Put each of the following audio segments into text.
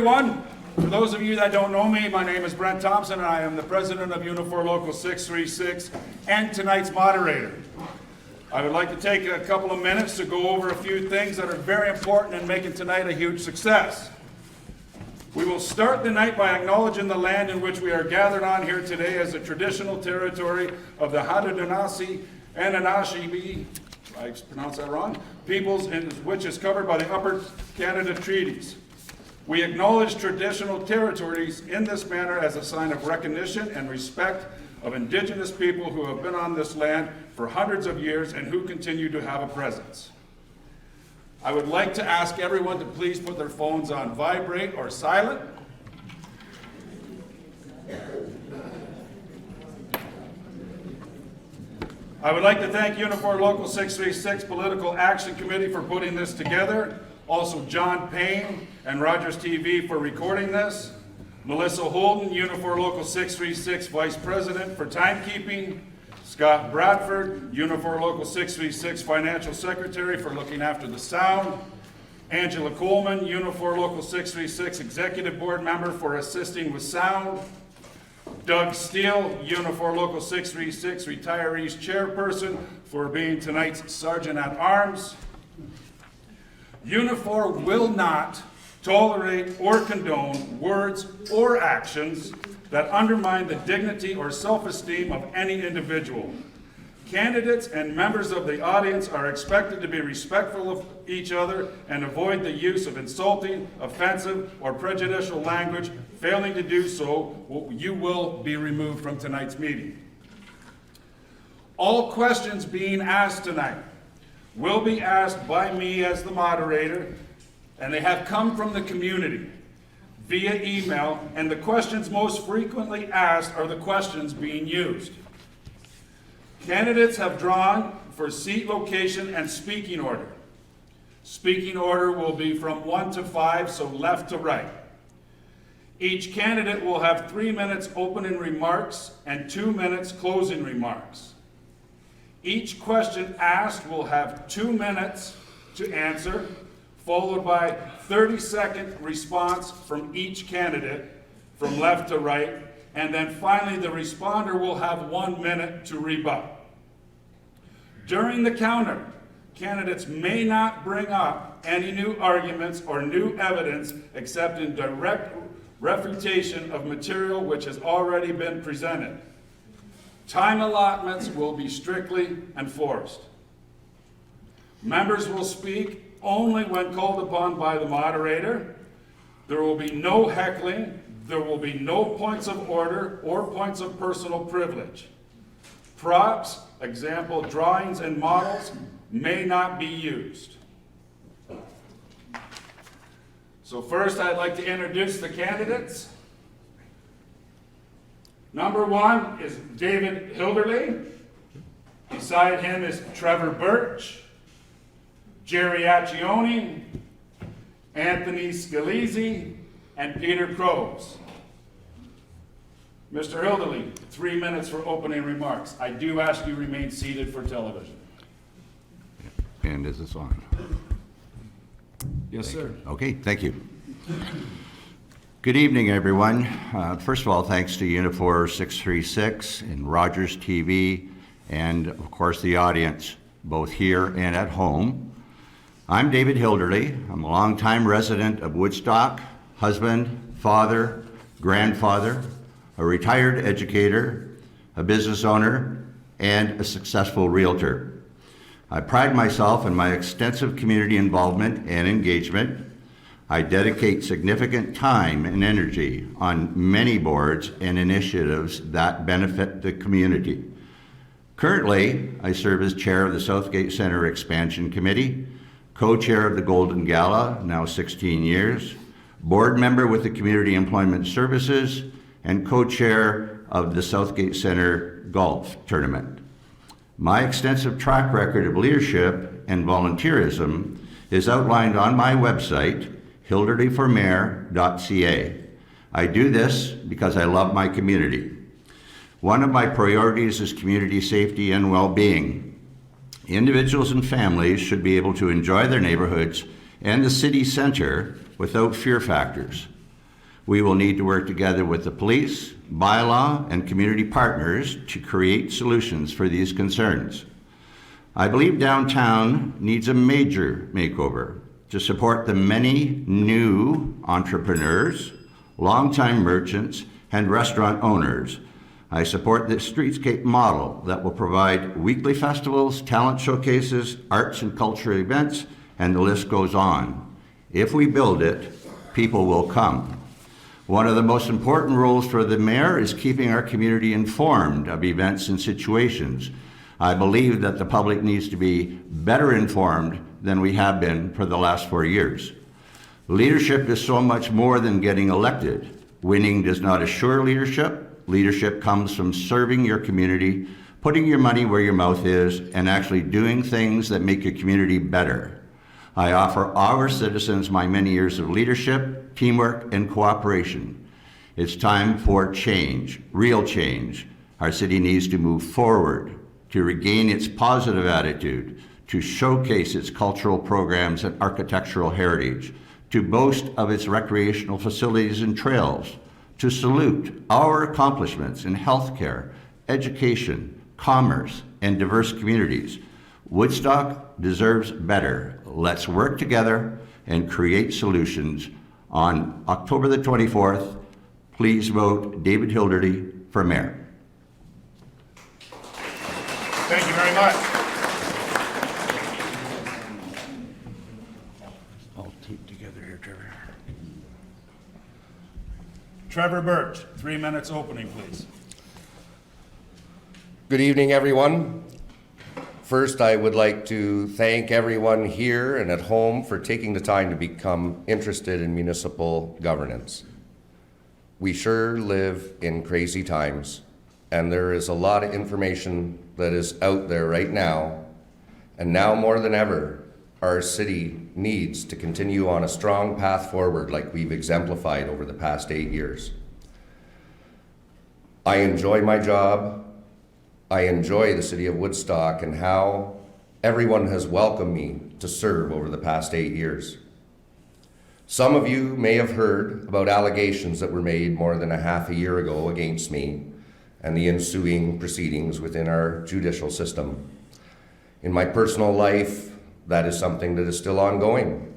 Everyone, for those of you that don't know me, my name is Brent Thompson and I am the president of Unifor Local 636 and tonight's moderator. I would like to take a couple of minutes to go over a few things that are very important in making tonight a huge success. We will start the night by acknowledging the land in which we are gathered on here today as the traditional territory of the Haudenosaunee and Anishinaabe, I pronounced that wrong, peoples, which is covered by the Upper Canada Treaties. We acknowledge traditional territories in this manner as a sign of recognition and respect of Indigenous people who have been on this land for hundreds of years and who continue to have a presence. I would like to ask everyone to please put their phones on vibrate or silent. I would like to thank Unifor Local 636 Political Action Committee for putting this together. Also John Payne and Rogers TV for recording this. Melissa Holden, Unifor Local 636 Vice President for timekeeping. Scott Bradford, Unifor Local 636 Financial Secretary for looking after the sound. Angela Coleman, Unifor Local 636 Executive Board Member for assisting with sound. Doug Steele, Unifor Local 636 Retirees Chairperson for being tonight's Sergeant at Arms. Unifor will not tolerate or condone words or actions that undermine the dignity or self-esteem of any individual. Candidates and members of the audience are expected to be respectful of each other and avoid the use of insulting, offensive, or prejudicial language. Failing to do so, you will be removed from tonight's meeting. All questions being asked tonight will be asked by me as the moderator, and they have come from the community via email, and the questions most frequently asked are the questions being used. Candidates have drawn for seat location and speaking order. Speaking order will be from 1 to 5, so left to right. Each candidate will have 3 minutes opening remarks and 2 minutes closing remarks. Each question asked will have 2 minutes to answer, followed by 30-second response from each candidate from left to right, and then finally the responder will have 1 minute to rebut. During the counter, candidates may not bring up any new arguments or new evidence except in direct refutation of material which has already been presented. Time allotments will be strictly enforced. Members will speak only when called upon by the moderator. There will be no heckling. There will be no points of order or points of personal privilege. Props, example drawings and models, may not be used. So first I'd like to introduce the candidates. Number 1 is David Hilderlee. Beside him is Trevor Burch, Jerry Achione, Anthony Scalise, and Peter Croes. Mr. Hilderlee, 3 minutes for opening remarks. I do ask you remain seated for television. And is this on? Yes, sir. Okay, thank you. Good evening, everyone. First of all, thanks to Unifor 636 and Rogers TV, and of course the audience, both here and at home. I'm David Hilderlee. I'm a longtime resident of Woodstock, husband, father, grandfather, a retired educator, a business owner, and a successful realtor. I pride myself in my extensive community involvement and engagement. I dedicate significant time and energy on many boards and initiatives that benefit the community. Currently, I serve as chair of the Southgate Center Expansion Committee, co-chair of the Golden Gala, now 16 years, board member with the Community Employment Services, and co-chair of the Southgate Center Golf Tournament. My extensive track record of leadership and volunteerism is outlined on my website, hilderleeformayor.ca. I do this because I love my community. One of my priorities is community safety and well-being. Individuals and families should be able to enjoy their neighborhoods and the city center without fear factors. We will need to work together with the police, bylaw, and community partners to create solutions for these concerns. I believe downtown needs a major makeover to support the many new entrepreneurs, longtime merchants, and restaurant owners. I support the streetscape model that will provide weekly festivals, talent showcases, arts and cultural events, and the list goes on. If we build it, people will come. One of the most important roles for the mayor is keeping our community informed of events and situations. I believe that the public needs to be better informed than we have been for the last 4 years. Leadership is so much more than getting elected. Winning does not assure leadership. Leadership comes from serving your community, putting your money where your mouth is, and actually doing things that make your community better. I offer our citizens my many years of leadership, teamwork, and cooperation. It's time for change, real change. Our city needs to move forward, to regain its positive attitude, to showcase its cultural programs and architectural heritage, to boast of its recreational facilities and trails, to salute our accomplishments in healthcare, education, commerce, and diverse communities. Woodstock deserves better. Let's work together and create solutions. On October the 24th, please vote David Hilderlee for mayor. Thank you very much. All taped together here, Trevor. Trevor Burch, 3 minutes opening, please. Good evening, everyone. First, I would like to thank everyone here and at home for taking the time to become interested in municipal governance. We sure live in crazy times, and there is a lot of information that is out there right now, and now more than ever, our city needs to continue on a strong path forward like we've exemplified over the past 8 years. I enjoy my job. I enjoy the city of Woodstock and how everyone has welcomed me to serve over the past 8 years. Some of you may have heard about allegations that were made more than a half a year ago against me and the ensuing proceedings within our judicial system. In my personal life, that is something that is still ongoing.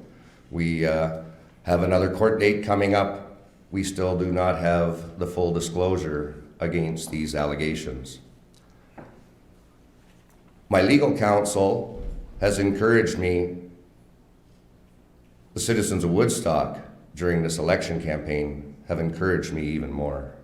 We have another court date coming up. We still do not have the full disclosure against these allegations. My legal counsel has encouraged me, the citizens of Woodstock during this election campaign have encouraged me even more.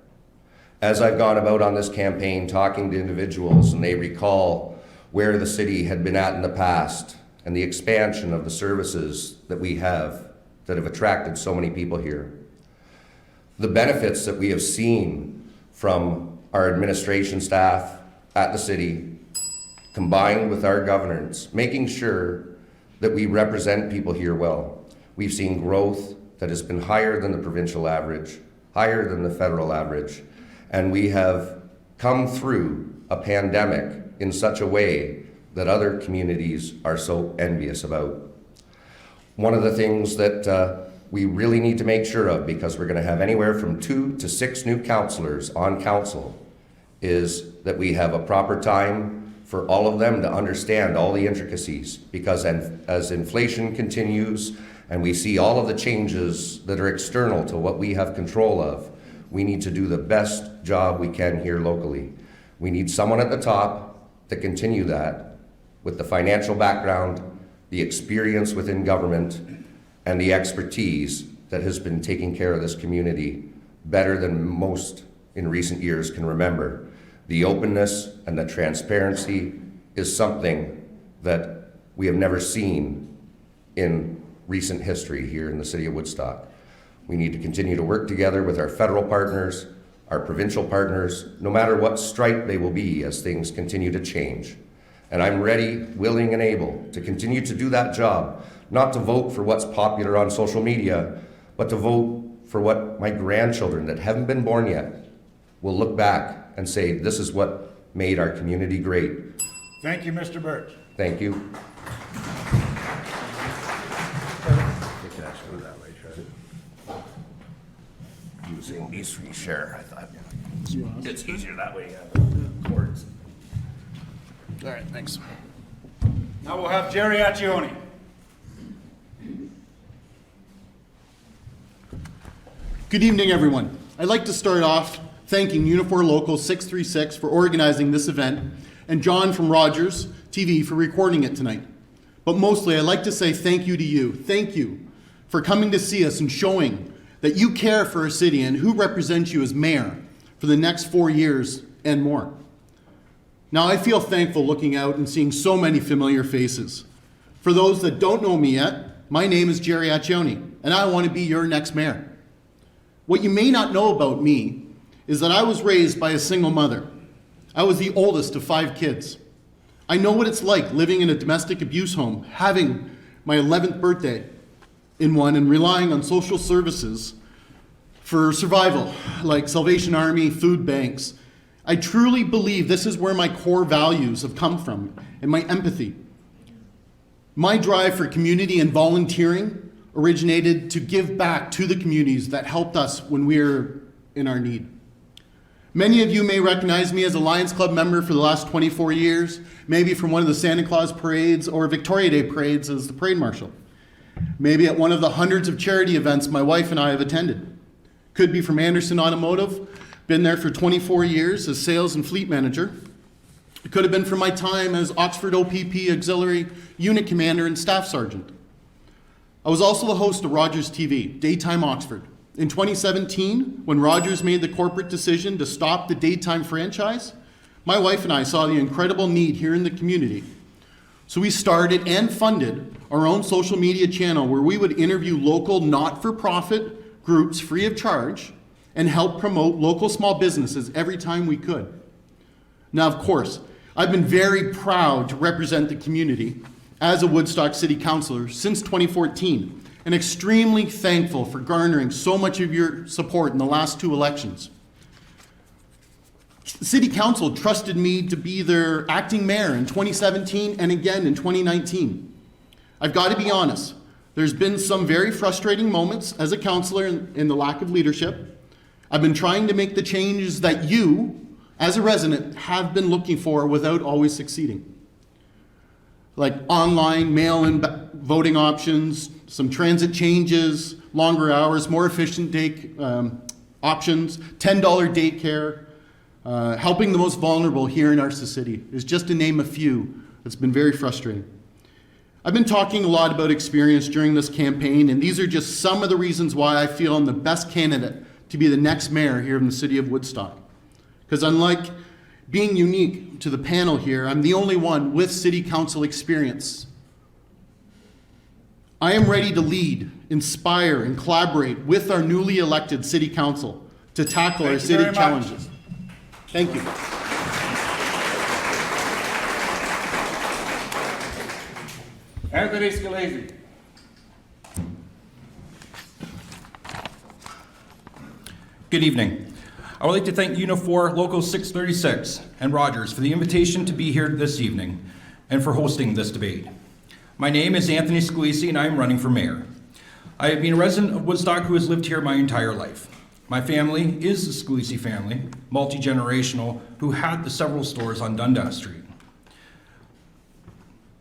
As I've gone about on this campaign talking to individuals and they recall where the city had been at in the past and the expansion of the services that we have that have attracted so many people here, the benefits that we have seen from our administration staff at the city, combined with our governance, making sure that we represent people here well. We've seen growth that has been higher than the provincial average, higher than the federal average, and we have come through a pandemic in such a way that other communities are so envious about. One of the things that we really need to make sure of, because we're going to have anywhere from 2 to 6 new councillors on council, is that we have a proper time for all of them to understand all the intricacies, because as inflation continues and we see all of the changes that are external to what we have control of, we need to do the best job we can here locally. We need someone at the top to continue that with the financial background, the experience within government, and the expertise that has been taking care of this community better than most in recent years can remember. The openness and the transparency is something that we have never seen in recent history here in the city of Woodstock. We need to continue to work together with our federal partners, our provincial partners, no matter what stripe they will be as things continue to change. And I'm ready, willing, and able to continue to do that job, not to vote for what's popular on social media, but to vote for what my grandchildren that haven't been born yet will look back and say, this is what made our community great. Thank you, Mr. Burch. Thank you. using these three share. I thought You want it's easier that way. Cords. All right, thanks. Now we'll have Jerry Achione. Good evening, everyone. I'd like to start off thanking Unifor Local 636 for organizing this event and John from Rogers TV for recording it tonight. But mostly, I'd like to say thank you to you. Thank you for coming to see us and showing that you care for our city and who represents you as mayor for the next 4 years and more. Now, I feel thankful looking out and seeing so many familiar faces. For those that don't know me yet, my name is Jerry Achione, and I want to be your next mayor. What you may not know about me is that I was raised by a single mother. I was the oldest of 5 kids. I know what it's like living in a domestic abuse home, having my 11th birthday in one, and relying on social services for survival, like Salvation Army, food banks. I truly believe this is where my core values have come from, and my empathy. My drive for community and volunteering originated to give back to the communities that helped us when we were in our need. Many of you may recognize me as a Lions Club member for the last 24 years, maybe from one of the Santa Claus parades or Victoria Day parades as the parade marshal. Maybe at one of the hundreds of charity events my wife and I have attended. Could be from Anderson Automotive, been there for 24 years as sales and fleet manager. It could have been from my time as Oxford OPP Auxiliary Unit Commander and Staff Sergeant. I was also the host of Rogers TV, Daytime Oxford. In 2017, when Rogers made the corporate decision to stop the daytime franchise, my wife and I saw the incredible need here in the community. So we started and funded our own social media channel where we would interview local not-for-profit groups free of charge and help promote local small businesses every time we could. Now, of course, I've been very proud to represent the community as a Woodstock City Councilor since 2014, and extremely thankful for garnering so much of your support in the last 2 elections. The City Council trusted me to be their acting mayor in 2017 and again in 2019. I've got to be honest, there's been some very frustrating moments as a councilor in the lack of leadership. I've been trying to make the changes that you, as a resident, have been looking for without always succeeding. Like online mail-in voting options, some transit changes, longer hours, more efficient day options, $10 daycare, helping the most vulnerable here in our city is just to name a few. It's been very frustrating. I've been talking a lot about experience during this campaign, and these are just some of the reasons why I feel I'm the best candidate to be the next mayor here in the city of Woodstock. Because unlike being unique to the panel here, I'm the only one with city council experience. I am ready to lead, inspire, and collaborate with our newly elected city council to tackle our city challenges. Thank you. Anthony Scalise. Good evening. I would like to thank Unifor Local 636 and Rogers for the invitation to be here this evening and for hosting this debate. My name is Anthony Scalise and I am running for mayor. I have been a resident of Woodstock who has lived here my entire life. My family is the Scalise family, multi-generational, who had the several stores on Dundas Street.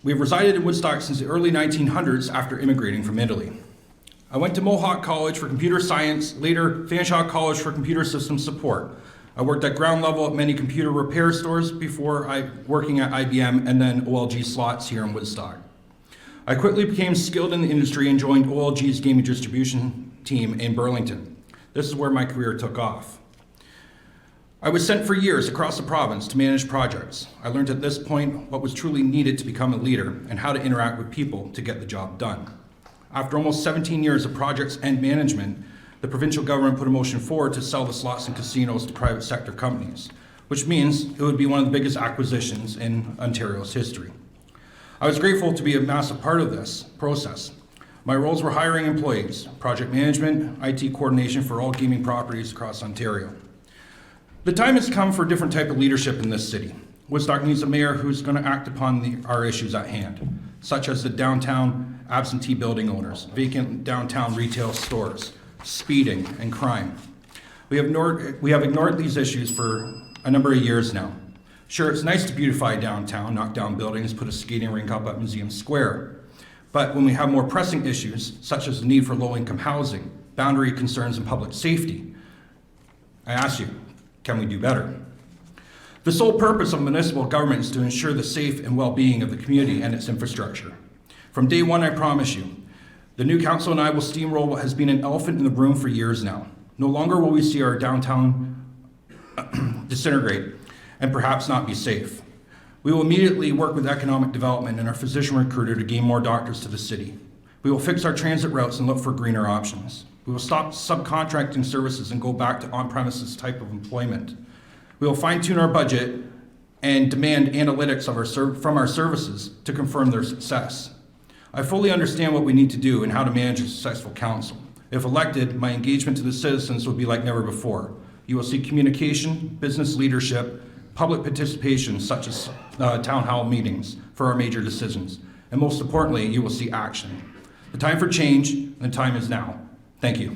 We have resided in Woodstock since the early 1900s after immigrating from Italy. I went to Mohawk College for computer science, later Fanshawe College for computer systems support. I worked at ground level at many computer repair stores before working at IBM and then OLG Slots here in Woodstock. I quickly became skilled in the industry and joined OLG's gaming distribution team in Burlington. This is where my career took off. I was sent for years across the province to manage projects. I learned at this point what was truly needed to become a leader and how to interact with people to get the job done. After almost 17 years of projects and management, the provincial government put a motion forward to sell the slots and casinos to private sector companies, which means it would be one of the biggest acquisitions in Ontario's history. I was grateful to be a massive part of this process. My roles were hiring employees, project management, IT coordination for all gaming properties across Ontario. The time has come for a different type of leadership in this city. Woodstock needs a mayor who's going to act upon our issues at hand, such as the downtown absentee building owners, vacant downtown retail stores, speeding, and crime. We have ignored these issues for a number of years now. Sure, it's nice to beautify downtown, knock down buildings, put a skating rink up at Museum Square. But when we have more pressing issues, such as the need for low-income housing, boundary concerns, and public safety, I ask you, can we do better? The sole purpose of municipal government is to ensure the safe and well-being of the community and its infrastructure. From day one, I promise you, the new council and I will steamroll what has been an elephant in the room for years now. No longer will we see our downtown disintegrate and perhaps not be safe. We will immediately work with economic development and our physician recruiter to gain more doctors to the city. We will fix our transit routes and look for greener options. We will stop subcontracting services and go back to on-premises type of employment. We will fine-tune our budget and demand analytics from our services to confirm their success. I fully understand what we need to do and how to manage a successful council. If elected, my engagement to the citizens will be like never before. You will see communication, business leadership, public participation, such as town hall meetings for our major decisions. And most importantly, you will see action. The time for change, and the time is now. Thank you.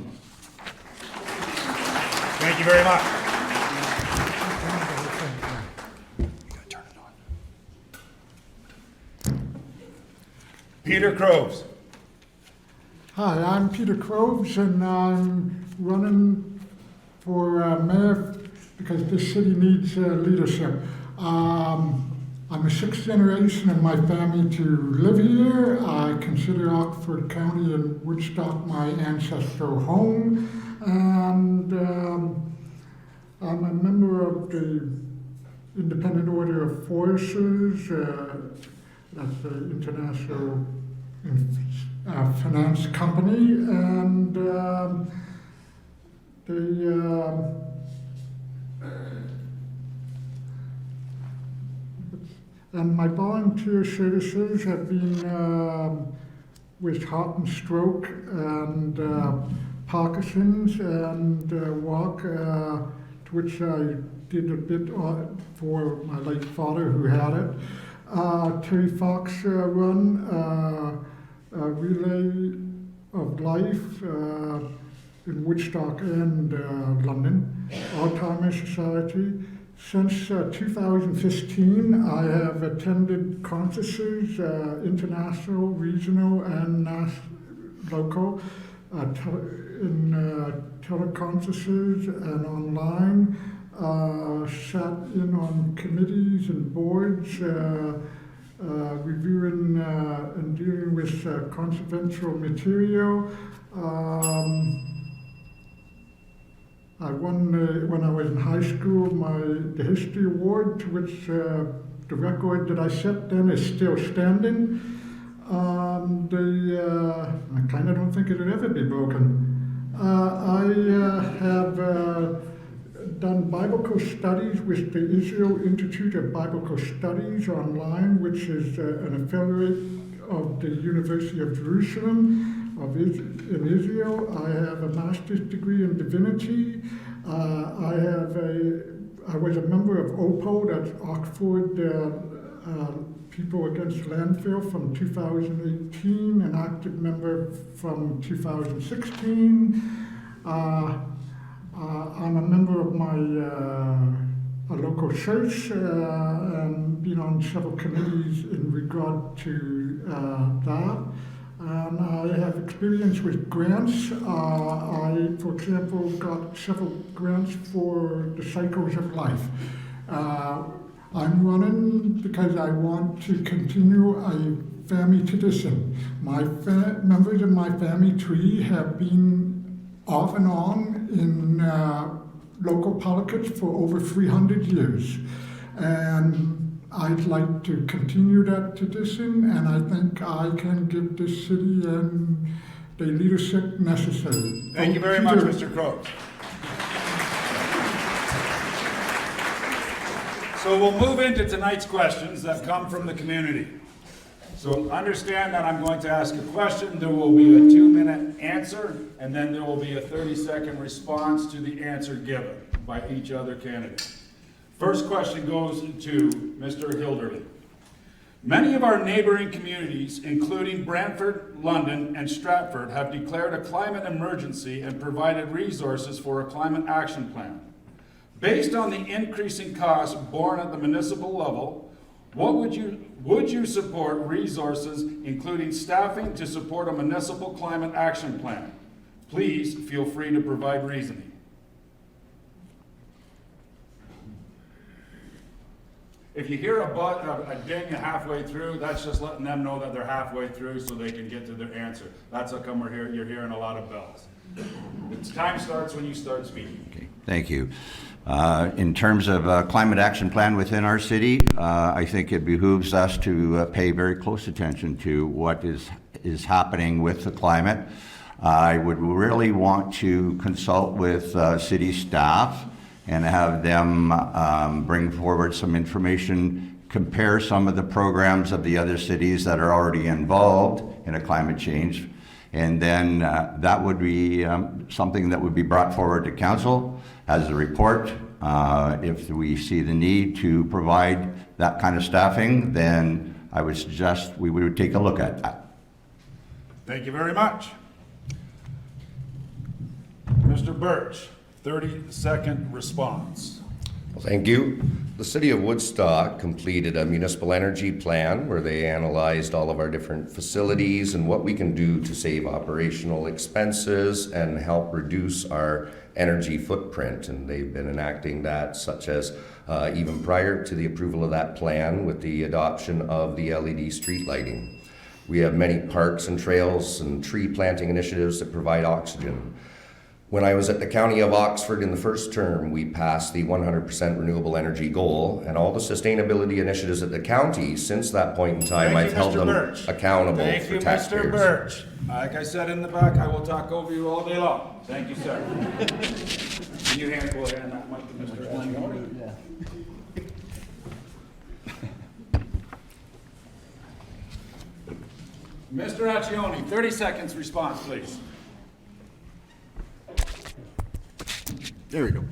Thank you very much. Peter Croes. Hi, I'm Peter Croes, and I'm running for mayor because this city needs leadership. I'm the sixth generation in my family to live here. I consider Oxford County and Woodstock my ancestral home, and I'm a member of the Independent Order of Foresters. That's the international finance company, and and my volunteer services have been with heart and stroke and Parkinson's and walk, to which I did a bit for my late father who had it. Terry Fox run Relay of Life in Woodstock and London, Alzheimer's Society. Since 2015, I have attended conferences, international, regional, and local, in teleconferences and online. Sat in on committees and boards, reviewing and dealing with confidential material. I won, when I was in high school, the History Award, to which the record that I set then is still standing. I kind of don't think it'll ever be broken. I have done biblical studies with the Israel Institute of Biblical Studies online, which is an affiliate of the University of Jerusalem in Israel. I have a master's degree in divinity. I was a member of OPO, that's Oxford People Against Landfill, from 2018, an active member from 2016. I'm a member of my a local church and been on several committees in regard to that. And I have experience with grants. I, for example, got several grants for the Cycles of Life. I'm running because I want to continue a family tradition. Members of my family tree have been off and on in local politics for over 300 years. And I'd like to continue that tradition, and I think I can give this city the leadership necessary. Thank you very much, Mr. Croes. So we'll move into tonight's questions that come from the community. So understand that I'm going to ask a question, there will be a 2-minute answer, and then there will be a 30-second response to the answer given by each other candidate. First question goes to Mr. Hilderlee. Many of our neighboring communities, including Brantford, London, and Stratford, have declared a climate emergency and provided resources for a climate action plan. Based on the increasing costs borne at the municipal level, would you support resources, including staffing, to support a municipal climate action plan? Please feel free to provide reasoning. If you hear a ding halfway through, that's just letting them know that they're halfway through so they can get to their answer. That's how come you're hearing a lot of bells. Time starts when you start speaking. Okay, thank you. In terms of a climate action plan within our city, I think it behooves us to pay very close attention to what is happening with the climate. I would really want to consult with city staff and have them bring forward some information, compare some of the programs of the other cities that are already involved in a climate change, and then that would be something that would be brought forward to council as a report. If we see the need to provide that kind of staffing, then I would suggest we would take a look at that. Thank you very much. Mr. Burch, 30-second response. Well, thank you. The City of Woodstock completed a municipal energy plan where they analyzed all of our different facilities and what we can do to save operational expenses and help reduce our energy footprint. And they've been enacting that, such as even prior to the approval of that plan with the adoption of the LED street lighting. We have many parks and trails and tree planting initiatives that provide oxygen. When I was at the County of Oxford in the first term, we passed the 100% renewable energy goal, and all the sustainability initiatives at the county since that point in time, I've held them accountable for taxpayers. Thank you, Mr. Burch. Like I said in the back, I will talk over you all day long. Thank you, sir. Can you hand that mic to Mr. Achione? Mr. Achione, 30 seconds response, please. There we go.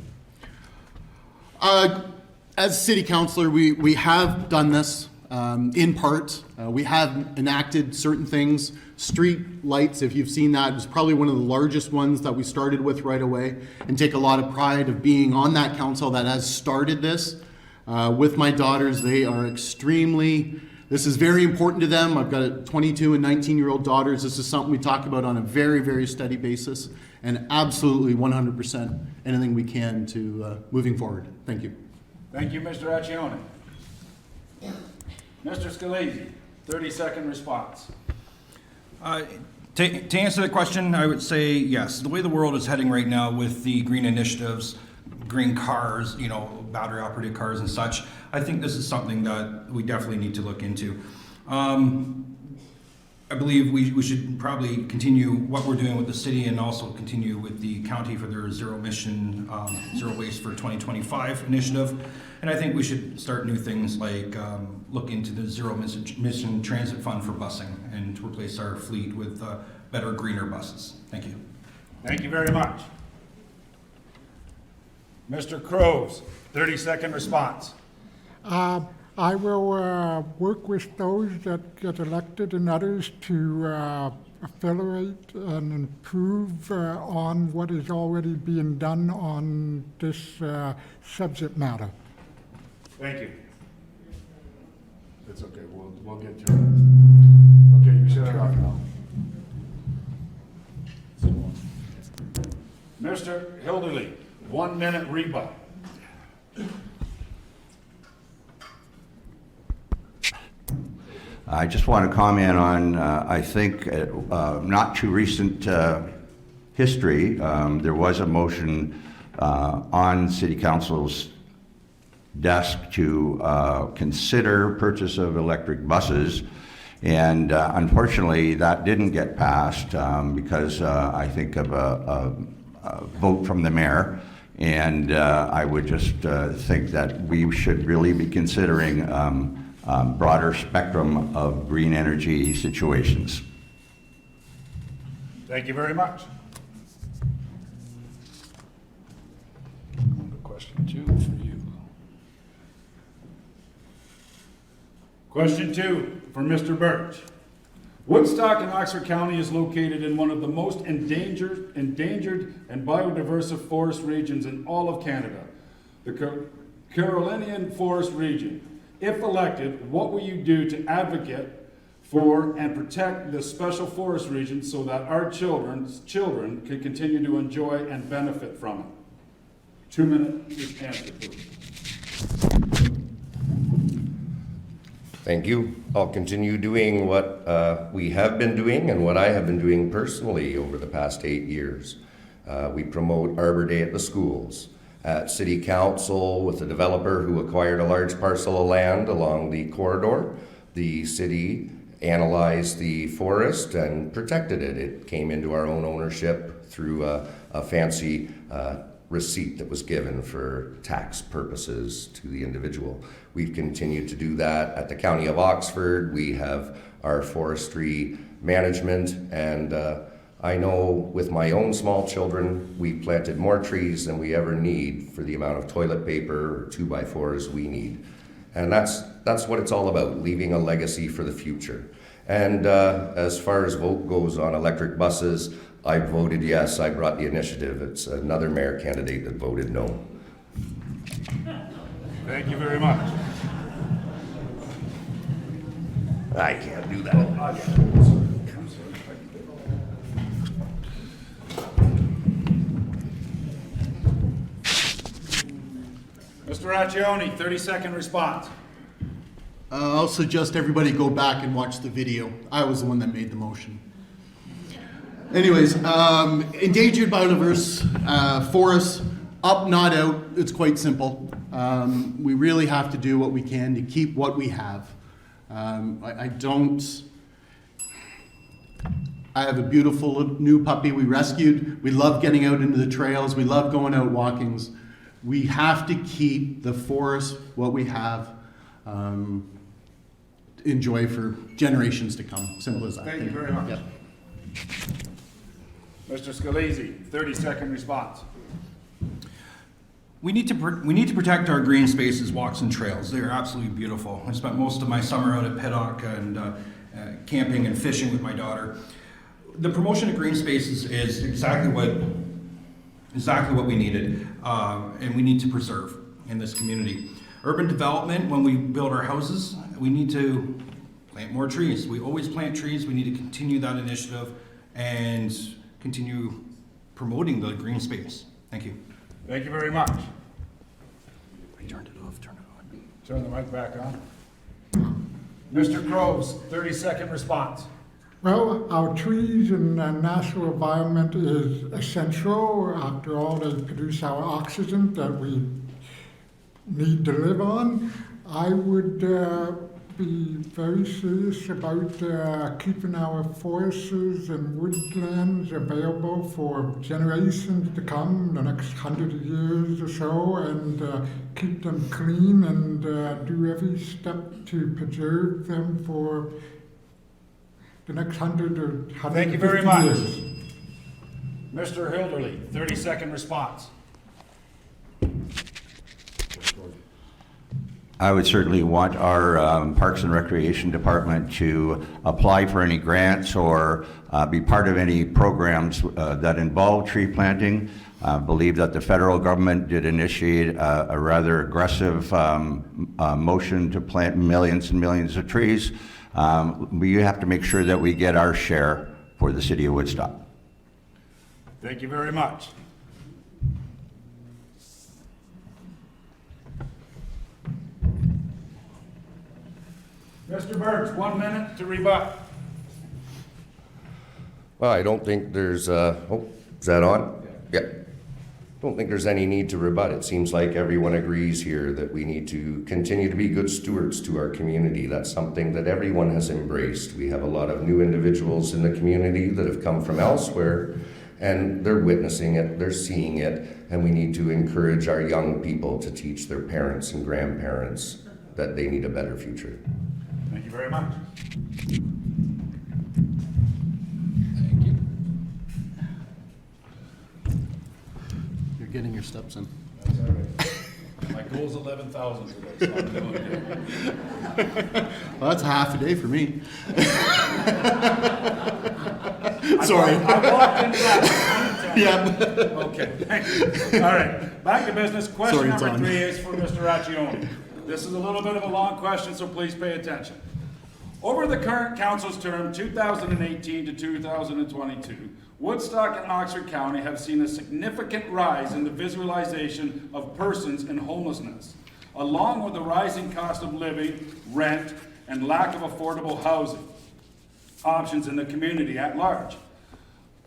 As city councilor, we have done this in part. We have enacted certain things. Street lights, if you've seen that, was probably one of the largest ones that we started with right away, and take a lot of pride of being on that council that has started this. With my daughters, they are this is very important to them. I've got a 22 and 19-year-old daughters. This is something we talk about on a very, very steady basis, and absolutely 100% anything we can to moving forward. Thank you. Thank you, Mr. Achione. Mr. Scalise, 30-second response. To answer the question, I would say yes. The way the world is heading right now with the green initiatives, green cars, battery-operated cars and such, I think this is something that we definitely need to look into. I believe we should probably continue what we're doing with the city and also continue with the county for their zero emission, zero waste for 2025 initiative. And I think we should start new things like look into the zero emission transit fund for busing and to replace our fleet with better, greener buses. Thank you. Thank you very much. Mr. Croes, 30-second response. I will work with those that get elected and others to affiliate and improve on what is already being done on this subject matter. Thank you. It's okay, we'll get to it. Okay, you shut it off now. Mr. Hilderlee, 1 minute rebuttal. I just want to comment on, I think, not too recent history. There was a motion on City Council's desk to consider purchase of electric buses, and unfortunately that didn't get passed because I think of a vote from the mayor. And I would just think that we should really be considering broader spectrum of green energy situations. Thank you very much. Question 2 for you. Question 2 for Mr. Burch. Woodstock in Oxford County is located in one of the most endangered and biodiverse forest regions in all of Canada, the Carolinian Forest Region. If elected, what will you do to advocate for and protect this special forest region so that our children can continue to enjoy and benefit from it? 2 minutes answer, please. Thank you. I'll continue doing what we have been doing and what I have been doing personally over the past 8 years. We promote Arbor Day at the schools. At City Council, with a developer who acquired a large parcel of land along the corridor, the city analyzed the forest and protected it. It came into our own ownership through a fancy receipt that was given for tax purposes to the individual. We've continued to do that at the County of Oxford. We have our forestry management, and I know with my own small children, we planted more trees than we ever need for the amount of toilet paper or 2x4s we need. And that's what it's all about, leaving a legacy for the future. And as far as vote goes on electric buses, I voted yes. I brought the initiative. It's another mayor candidate that voted no. Thank you very much. I can't do that. Mr. Achione, 30-second response. I'll suggest everybody go back and watch the video. I was the one that made the motion. Anyways, endangered biodiverse forests, up, not out. It's quite simple. We really have to do what we can to keep what we have. I have a beautiful new puppy we rescued. We love getting out into the trails. We love going out walkings. We have to keep the forest, what we have, enjoy for generations to come. Simple as that. Thank you very much. Yep. Mr. Scalise, 30-second response. We need to protect our green spaces, walks, and trails. They are absolutely beautiful. I spent most of my summer out at Pittock and camping and fishing with my daughter. The promotion of green spaces is exactly what we needed, and we need to preserve in this community. Urban development, when we build our houses, we need to plant more trees. We always plant trees. We need to continue that initiative and continue promoting the green space. Thank you. Thank you very much. I turned it off, turn it on. Turn the mic back on. Mr. Croes, 30-second response. Well, our trees and natural environment is essential. After all, they produce our oxygen that we need to live on. I would be very serious about keeping our forests and woodlands available for generations to come, the next 100 years or so, and keep them clean and do every step to preserve them for the next 100 or 150 Thank you very much. years. Mr. Hilderlee, 30-second response. I would certainly want our Parks and Recreation Department to apply for any grants or be part of any programs that involve tree planting. I believe that the federal government did initiate a rather aggressive motion to plant millions and millions of trees. We have to make sure that we get our share for the city of Woodstock. Thank you very much. Mr. Burch, 1 minute to rebut. Well, I don't think there's, oh, is that on? Yeah. Don't think there's any need to rebut. It seems like everyone agrees here that we need to continue to be good stewards to our community. That's something that everyone has embraced. We have a lot of new individuals in the community that have come from elsewhere, and they're witnessing it, they're seeing it, and we need to encourage our young people to teach their parents and grandparents that they need a better future. Thank you very much. Thank you. You're getting your steps in. That's all right. My goal's 11,000 today, so I'm doing good. Well, that's half a day for me. Sorry. I walked in traffic. Yeah. Okay, thank you. All right, back to business. Question Sorry, it's number on. 3 is for Mr. Achione. This is a little bit of a long question, so please pay attention. Over the current council's term, 2018 to 2022, Woodstock and Oxford County have seen a significant rise in the visualization of persons in homelessness, along with the rising cost of living, rent, and lack of affordable housing options in the community at large.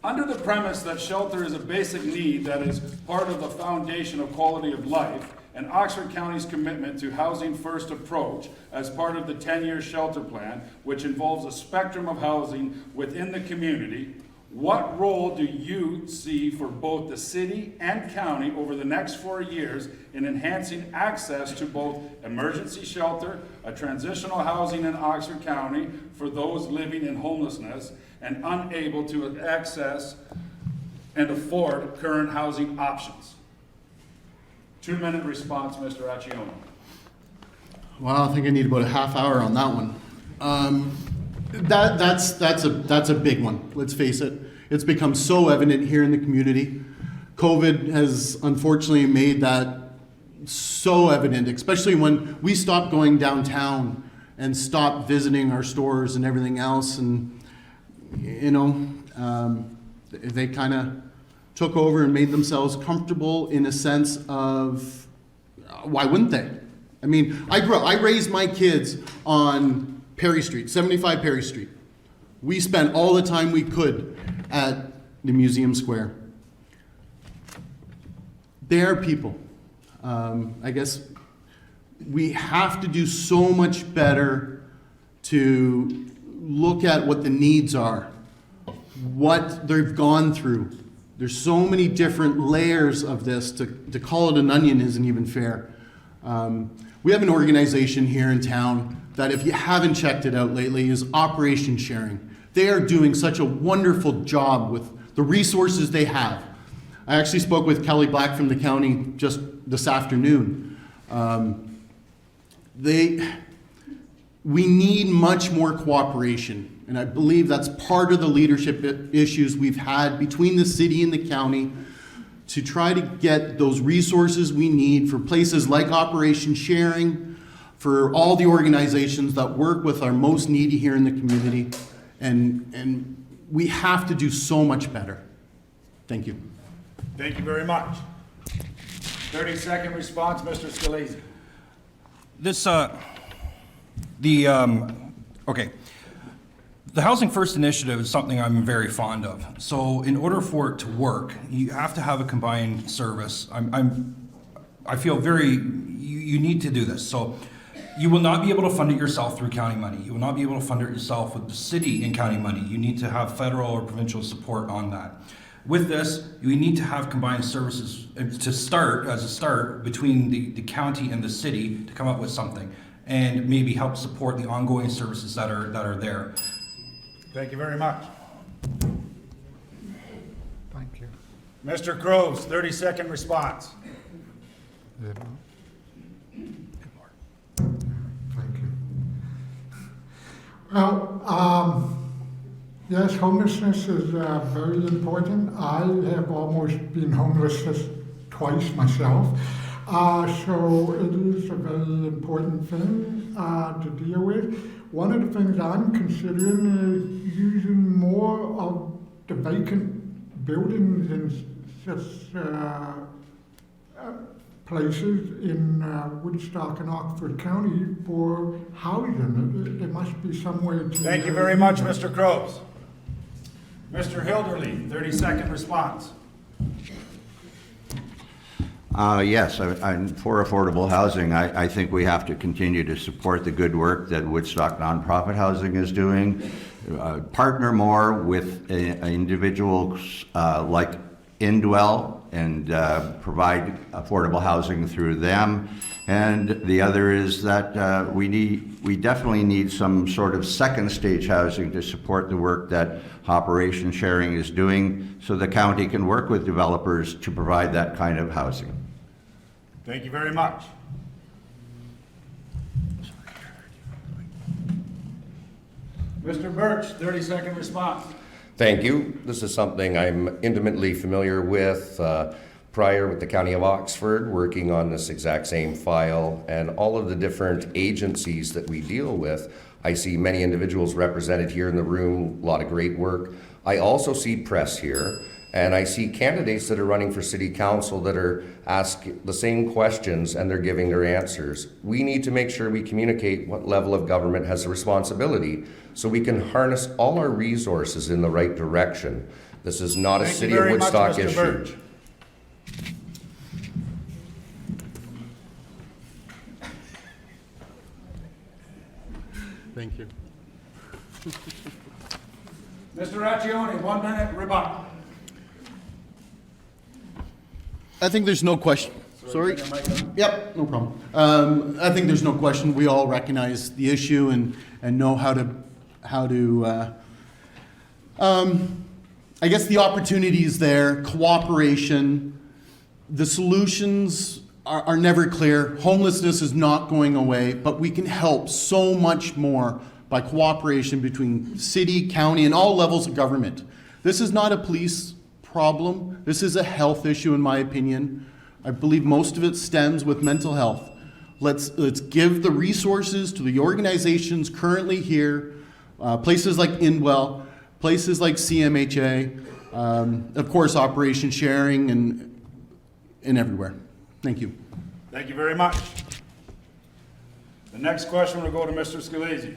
Under the premise that shelter is a basic need that is part of the foundation of quality of life, and Oxford County's commitment to housing first approach as part of the 10-year shelter plan, which involves a spectrum of housing within the community, what role do you see for both the city and county over the next 4 years in enhancing access to both emergency shelter, a transitional housing in Oxford County for those living in homelessness and unable to access and afford current housing options? 2-minute response, Mr. Achione. Well, I think I need about a half hour on that one. That's a big one. Let's face it. It's become so evident here in the community. COVID has unfortunately made that so evident, especially when we stopped going downtown and stopped visiting our stores and everything else. And, you know, they kind of took over and made themselves comfortable in a sense of, why wouldn't they? I mean, I raised my kids on Perry Street, 75 Perry Street. We spent all the time we could at the Museum Square. They are people. I guess we have to do so much better to look at what the needs are, what they've gone through. There's so many different layers of this. To call it an onion isn't even fair. We have an organization here in town that, if you haven't checked it out lately, is Operation Sharing. They are doing such a wonderful job with the resources they have. I actually spoke with Kelly Black from the county just this afternoon. We need much more cooperation, and I believe that's part of the leadership issues we've had between the city and the county to try to get those resources we need for places like Operation Sharing, for all the organizations that work with our most needy here in the community, and we have to do so much better. Thank you. Thank you very much. 30-second response, Mr. Scalise. The Housing First initiative is something I'm very fond of. So in order for it to work, you have to have a combined service. I feel you need to do this. So you will not be able to fund it yourself through county money. You will not be able to fund it yourself with the city and county money. You need to have federal or provincial support on that. With this, we need to have combined services to start between the county and the city to come up with something and maybe help support the ongoing services that are there. Thank you very much. Thank you. Mr. Croes, 30-second response. Thank you. Well, yes, homelessness is very important. I have almost been homeless twice myself. So it is a very important thing to deal with. One of the things I'm considering is using more of the vacant buildings in such places in Woodstock and Oxford County for housing. There must be some way to... Thank you very much, Mr. Croes. Mr. Hilderlee, 30-second response. Yes, for affordable housing, I think we have to continue to support the good work that Woodstock Nonprofit Housing is doing. Partner more with individuals like Indwell and provide affordable housing through them. And the other is that we definitely need some sort of second stage housing to support the work that Operation Sharing is doing, so the county can work with developers to provide that kind of housing. Thank you very much. Mr. Burch, 30-second response. Thank you. This is something I'm intimately familiar with. Prior with the County of Oxford, working on this exact same file, and all of the different agencies that we deal with. I see many individuals represented here in the room, a lot of great work. I also see press here, and I see candidates that are running for city council that are asking the same questions and they're giving their answers. We need to make sure we communicate what level of government has a responsibility so we can harness all our resources in the right direction. This is not a city of Woodstock issue. Burch. Thank you. Mr. Achione, 1 minute rebuttal. I think there's no question. Sorry. Yep, no problem. I think there's no question. We all recognize the issue and know how to. I guess the opportunity is there. Cooperation. The solutions are never clear. Homelessness is not going away, but we can help so much more by cooperation between city, county, and all levels of government. This is not a police problem. This is a health issue, in my opinion. I believe most of it stems with mental health. Let's give the resources to the organizations currently here, places like Indwell, places like CMHA, of course, Operation Sharing, and everywhere. Thank you. Thank you very much. The next question will go to Mr. Scalise.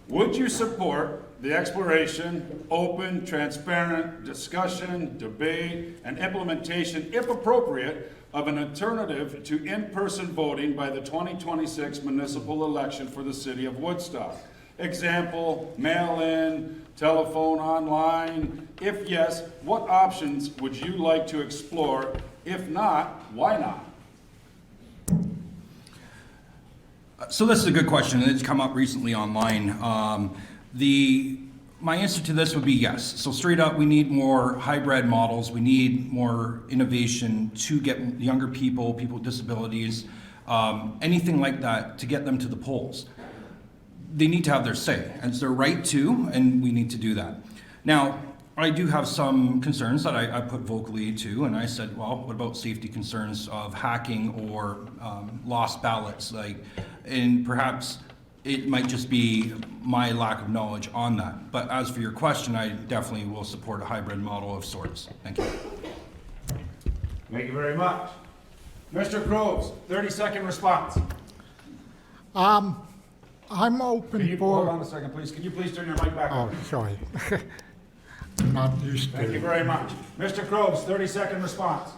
Would you support the exploration, open, transparent discussion, debate, and implementation, if appropriate, of an alternative to in-person voting by the 2026 municipal election for the city of Woodstock? Example, mail-in, telephone, online. If yes, what options would you like to explore? If not, why not? So this is a good question, and it's come up recently online. My answer to this would be yes. So straight up, we need more hybrid models. We need more innovation to get younger people, people with disabilities, anything like that, to get them to the polls. They need to have their say, and it's their right to, and we need to do that. Now, I do have some concerns that I put vocally to, and I said, well, what about safety concerns of hacking or lost ballots? And perhaps it might just be my lack of knowledge on that. But as for your question, I definitely will support a hybrid model of sorts. Thank you. Thank you very much. Mr. Croes, 30-second response. I'm open Can you, for. hold on a second, please. Can you please turn your mic back on? Oh, sorry. I'm not used to Thank you it. very much. Mr. Croes, 30-second response.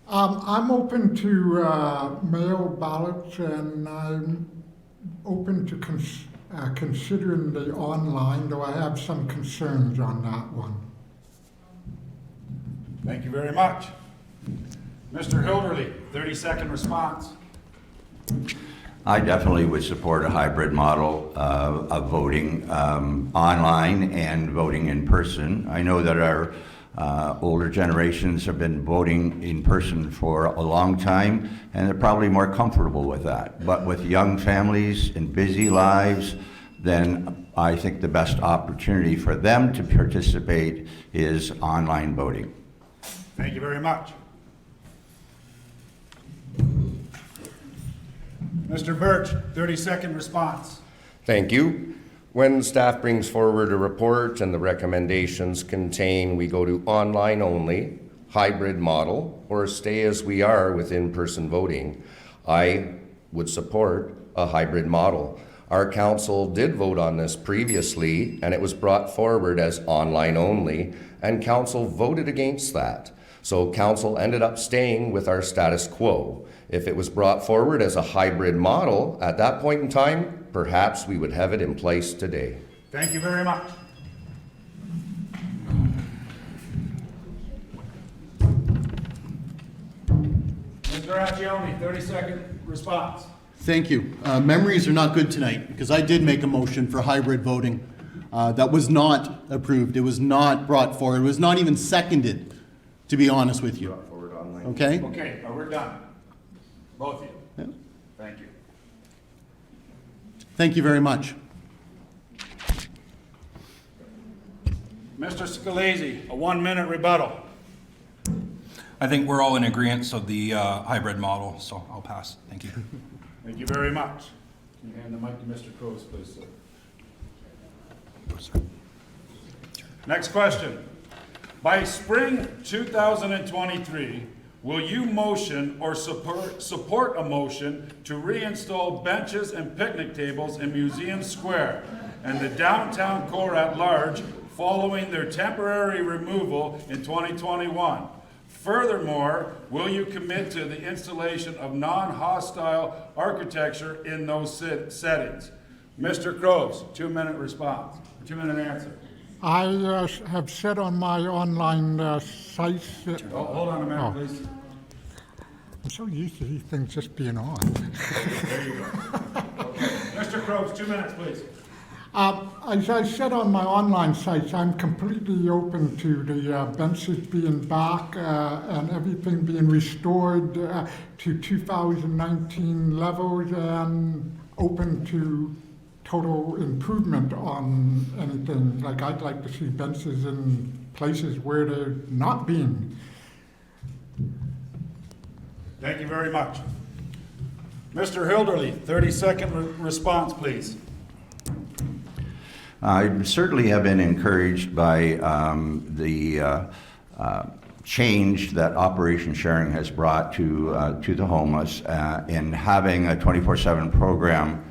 I'm open to mail ballots, and I'm open to considering the online, though I have some concerns on that one. Thank you very much. Mr. Hilderlee, 30-second response. I definitely would support a hybrid model of voting online and voting in person. I know that our older generations have been voting in person for a long time, and they're probably more comfortable with that. But with young families and busy lives, then I think the best opportunity for them to participate is online voting. Thank you very much. Mr. Burch, 30-second response. Thank you. When staff brings forward a report and the recommendations contain we go to online only, hybrid model, or stay as we are with in-person voting, I would support a hybrid model. Our council did vote on this previously, and it was brought forward as online only, and council voted against that. So council ended up staying with our status quo. If it was brought forward as a hybrid model, at that point in time, perhaps we would have it in place today. Thank you very much. Mr. Achione, 30-second response. Thank you. Memories are not good tonight, because I did make a motion for hybrid voting that was not approved. It was not brought forward. It was not even seconded, to be honest with you. Okay? Okay, we're done. Both of you. Yeah. Thank you. Thank you very much. Mr. Scalise, a 1-minute rebuttal. I think we're all in agreement of the hybrid model, so I'll pass. Thank you. Thank you very much. Can you hand the mic to Mr. Croes, please, sir? Next question. By spring 2023, will you motion or support a motion to reinstall benches and picnic tables in Museum Square and the downtown core at large following their temporary removal in 2021? Furthermore, will you commit to the installation of non-hostile architecture in those settings? Mr. Croes, 2-minute response, 2-minute answer. I have said on my online site. Oh, hold on a minute, please. I'm so used to these things just being on. There you go. Okay. Mr. Croes, 2 minutes, please. As I said on my online sites, I'm completely open to the benches being back and everything being restored to 2019 levels and open to total improvement on anything. Like I'd like to see benches in places where they're not being. Thank you very much. Mr. Hilderlee, 30-second response, please. I certainly have been encouraged by the change that Operation Sharing has brought to the homeless in having a 24/7 program.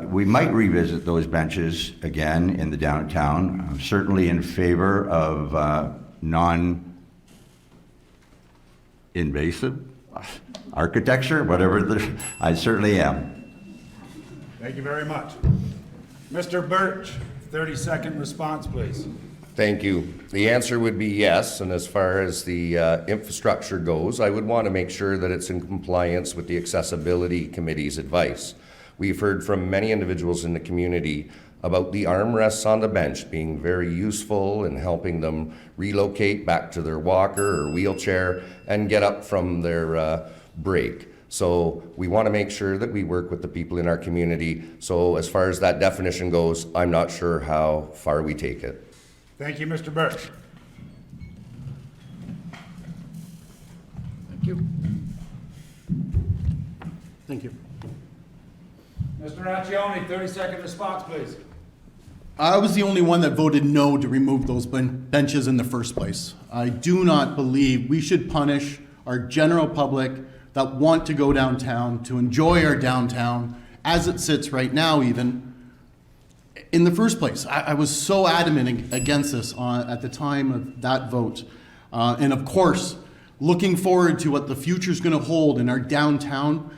We might revisit those benches again in the downtown. I'm certainly in favor of non-invasive architecture, I certainly am. Thank you very much. Mr. Burch, 30-second response, please. Thank you. The answer would be yes, and as far as the infrastructure goes, I would want to make sure that it's in compliance with the Accessibility Committee's advice. We've heard from many individuals in the community about the armrests on the bench being very useful in helping them relocate back to their walker or wheelchair and get up from their break. So we want to make sure that we work with the people in our community. So as far as that definition goes, I'm not sure how far we take it. Thank you, Mr. Burch. Thank you. Thank you. Mr. Achione, 30-second response, please. I was the only one that voted no to remove those benches in the first place. I do not believe we should punish our general public that want to go downtown, to enjoy our downtown, as it sits right now even, in the first place. I was so adamant against this at the time of that vote. And of course, looking forward to what the future's gonna hold in our downtown,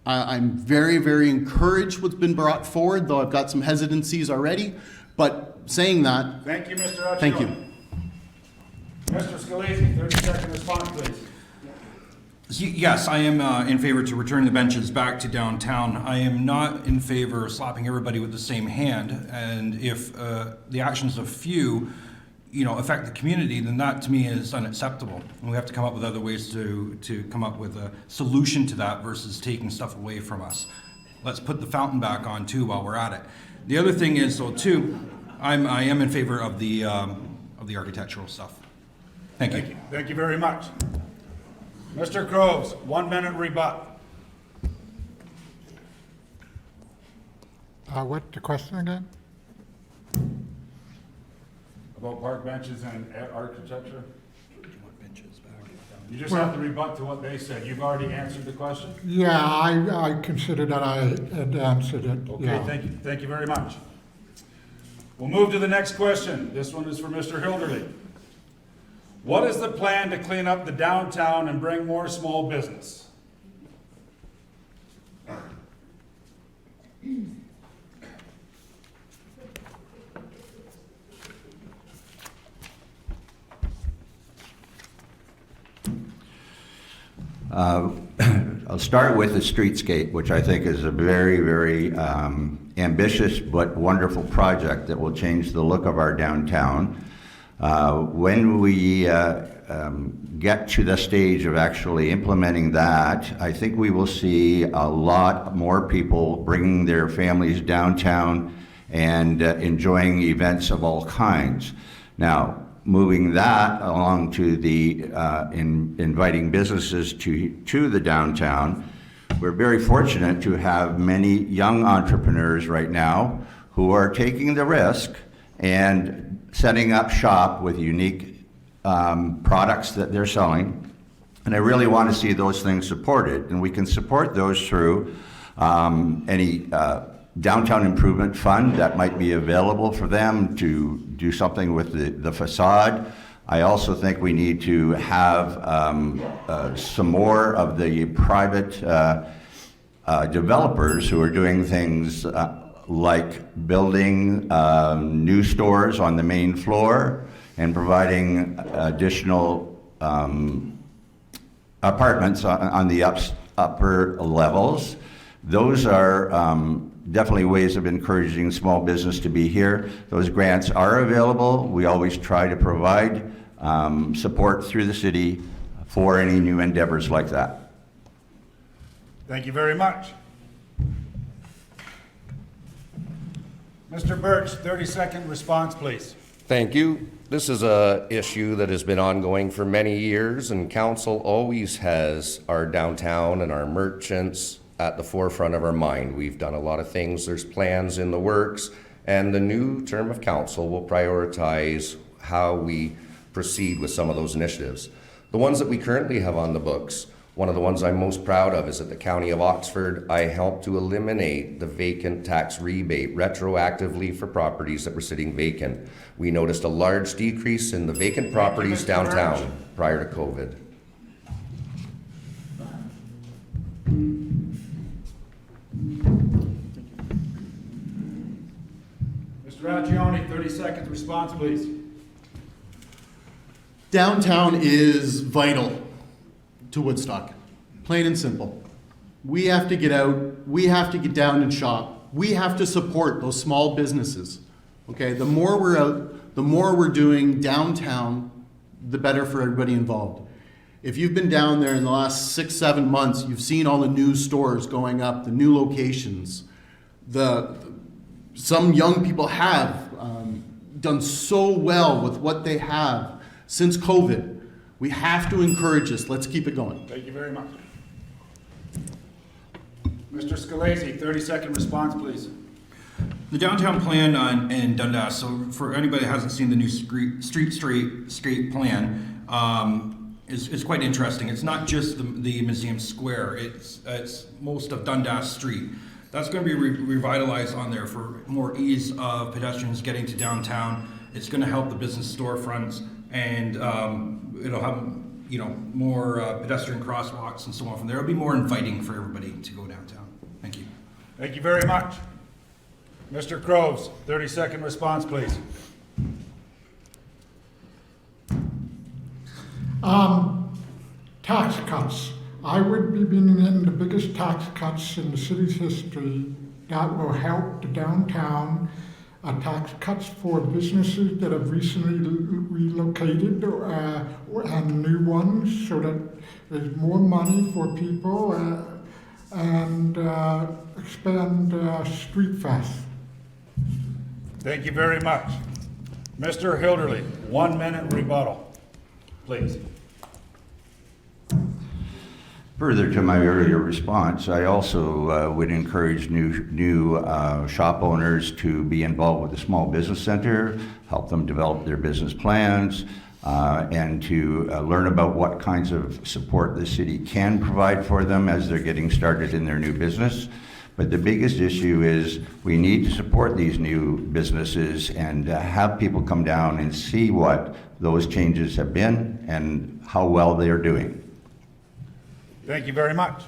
I'm very, very encouraged what's been brought forward, though I've got some hesitancies already. But saying that, Thank you, Mr. Achione. thank you. Mr. Scalise, 30-second response, please. Yes, I am in favor to return the benches back to downtown. I am not in favor of slapping everybody with the same hand. And if the actions of few, affect the community, then that to me is unacceptable. And we have to come up with other ways to come up with a solution to that versus taking stuff away from us. Let's put the fountain back on too while we're at it. The other thing is though too, I am in favor of the architectural stuff. Thank you. Thank you very much. Mr. Croes, 1-minute rebut. What's the question again? About park benches and architecture? You just have to rebut to what they said. You've already answered the question? Yeah, I consider that I had answered it. Okay, yeah. thank you. Thank you very much. We'll move to the next question. This one is for Mr. Hilderlee. What is the plan to clean up the downtown and bring more small business? I'll start with the streetscape, which I think is a very, very ambitious but wonderful project that will change the look of our downtown. When we get to the stage of actually implementing that, I think we will see a lot more people bringing their families downtown and enjoying events of all kinds. Now, moving that along to the inviting businesses to the downtown, we're very fortunate to have many young entrepreneurs right now who are taking the risk and setting up shop with unique products that they're selling. And I really want to see those things supported. And we can support those through any downtown improvement fund that might be available for them to do something with the facade. I also think we need to have some more of the private developers who are doing things like building new stores on the main floor and providing additional apartments on the upper levels. Those are definitely ways of encouraging small business to be here. Those grants are available. We always try to provide support through the city for any new endeavors like that. Thank you very much. Mr. Burch, 30-second response, please. Thank you. This is an issue that has been ongoing for many years, and council always has our downtown and our merchants at the forefront of our mind. We've done a lot of things. There's plans in the works, and the new term of council will prioritize how we proceed with some of those initiatives. The ones that we currently have on the books, one of the ones I'm most proud of is at the County of Oxford. I helped to eliminate the vacant tax rebate retroactively for properties that were sitting vacant. We noticed a large decrease in the vacant properties downtown prior to COVID. Mr. Achione, 30-second response, please. Downtown is vital to Woodstock, plain and simple. We have to get out, we have to get down and shop, we have to support those small businesses. Okay, the more we're out, the more we're doing downtown, the better for everybody involved. If you've been down there in the last 6-7 months, you've seen all the new stores going up, the new locations. Some young people have done so well with what they have since COVID. We have to encourage this. Let's keep it going. Thank you very much. Mr. Scalise, 30-second response, please. The downtown plan in Dundas, so for anybody that hasn't seen the new street plan, is quite interesting. It's not just the Museum Square, it's most of Dundas Street. That's going to be revitalized on there for more ease of pedestrians getting to downtown. It's going to help the business storefronts, and it'll have more pedestrian crosswalks and so on from there. It'll be more inviting for everybody to go downtown. Thank you. Thank you very much. Mr. Croes, 30-second response, please. Tax cuts. I would be bringing in the biggest tax cuts in the city's history that will help the downtown. Tax cuts for businesses that have recently relocated and new ones, so that there's more money for people and expand Street Fest. Thank you very much. Mr. Hilderlee, 1 minute rebuttal, please. Further to my earlier response, I also would encourage new shop owners to be involved with the Small Business Center, help them develop their business plans, and to learn about what kinds of support the city can provide for them as they're getting started in their new business. But the biggest issue is we need to support these new businesses and have people come down and see what those changes have been and how well they are doing. Thank you very much.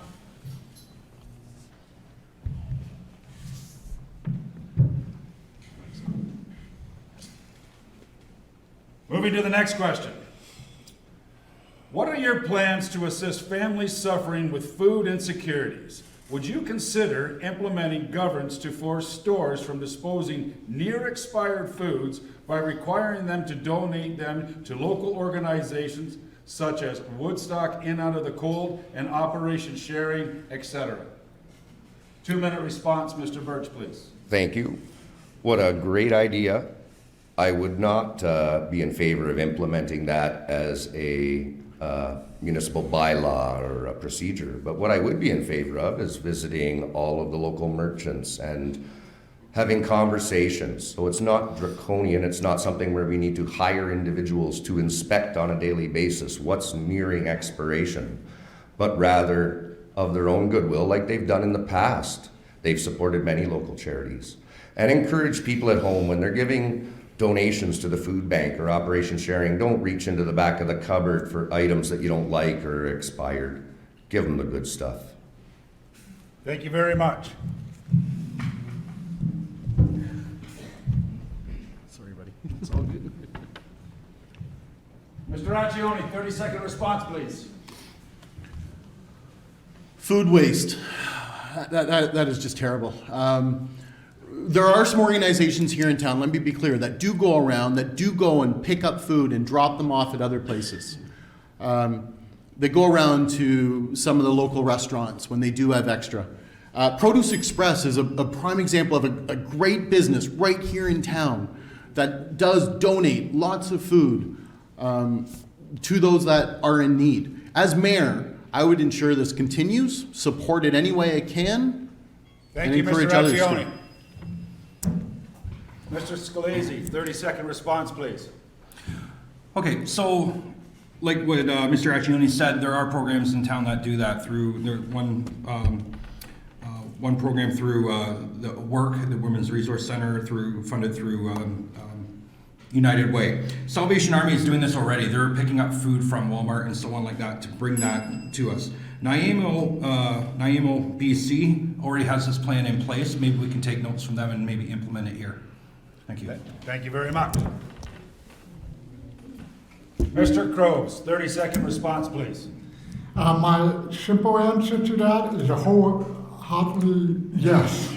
Moving to the next question. What are your plans to assist families suffering with food insecurities? Would you consider implementing governance to force stores from disposing near expired foods by requiring them to donate them to local organizations such as Woodstock In Out of the Cold and Operation Sharing, etc. 2-minute response, Mr. Burch, please. Thank you. What a great idea. I would not be in favor of implementing that as a municipal bylaw or a procedure, but what I would be in favor of is visiting all of the local merchants and having conversations. So it's not draconian, it's not something where we need to hire individuals to inspect on a daily basis what's nearing expiration, but rather of their own goodwill, like they've done in the past. They've supported many local charities and encourage people at home when they're giving donations to the food bank or Operation Sharing, don't reach into the back of the cupboard for items that you don't like or are expired. Give them the good stuff. Thank you very much. Sorry, buddy. It's all good. Mr. Achione, 30-second response, please. Food waste. That is just terrible. There are some organizations here in town, let me be clear, that do go around, that do go and pick up food and drop them off at other places. They go around to some of the local restaurants when they do have extra. Produce Express is a prime example of a great business right here in town that does donate lots of food to those that are in need. As mayor, I would ensure this continues, support it any way I can, Thank and you, Mr. encourage others Achione. to. Mr. Scalise, 30-second response, please. Okay, so like what Mr. Achione said, there are programs in town that do that through one program through the work, the Women's Resource Center, funded through United Way. Salvation Army is doing this already. They're picking up food from Walmart and so on like that to bring that to us. Naimo, BC already has this plan in place. Maybe we can take notes from them and maybe implement it here. Thank you. Thank you very much. Mr. Croes, 30-second response, please. My simple answer to that is a wholeheartedly yes.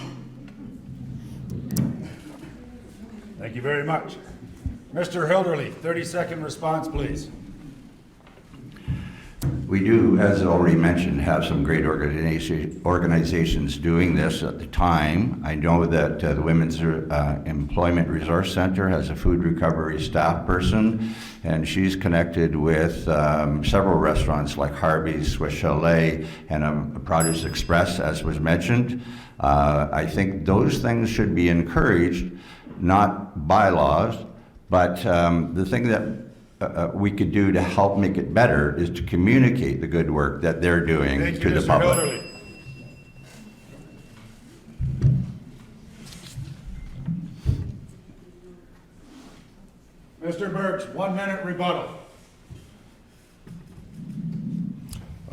Thank you very much. Mr. Hilderlee, 30-second response, please. We do, as already mentioned, have some great organizations doing this at the time. I know that the Women's Employment Resource Center has a food recovery staff person, and she's connected with several restaurants like Harvey's, Swiss Chalet, and Produce Express, as was mentioned. I think those things should be encouraged, not bylaws, but the thing that we could do to help make it better is to communicate the good work that they're doing Thank to you, the Mr. public. Hilderlee. Mr. Burch, 1-minute rebuttal.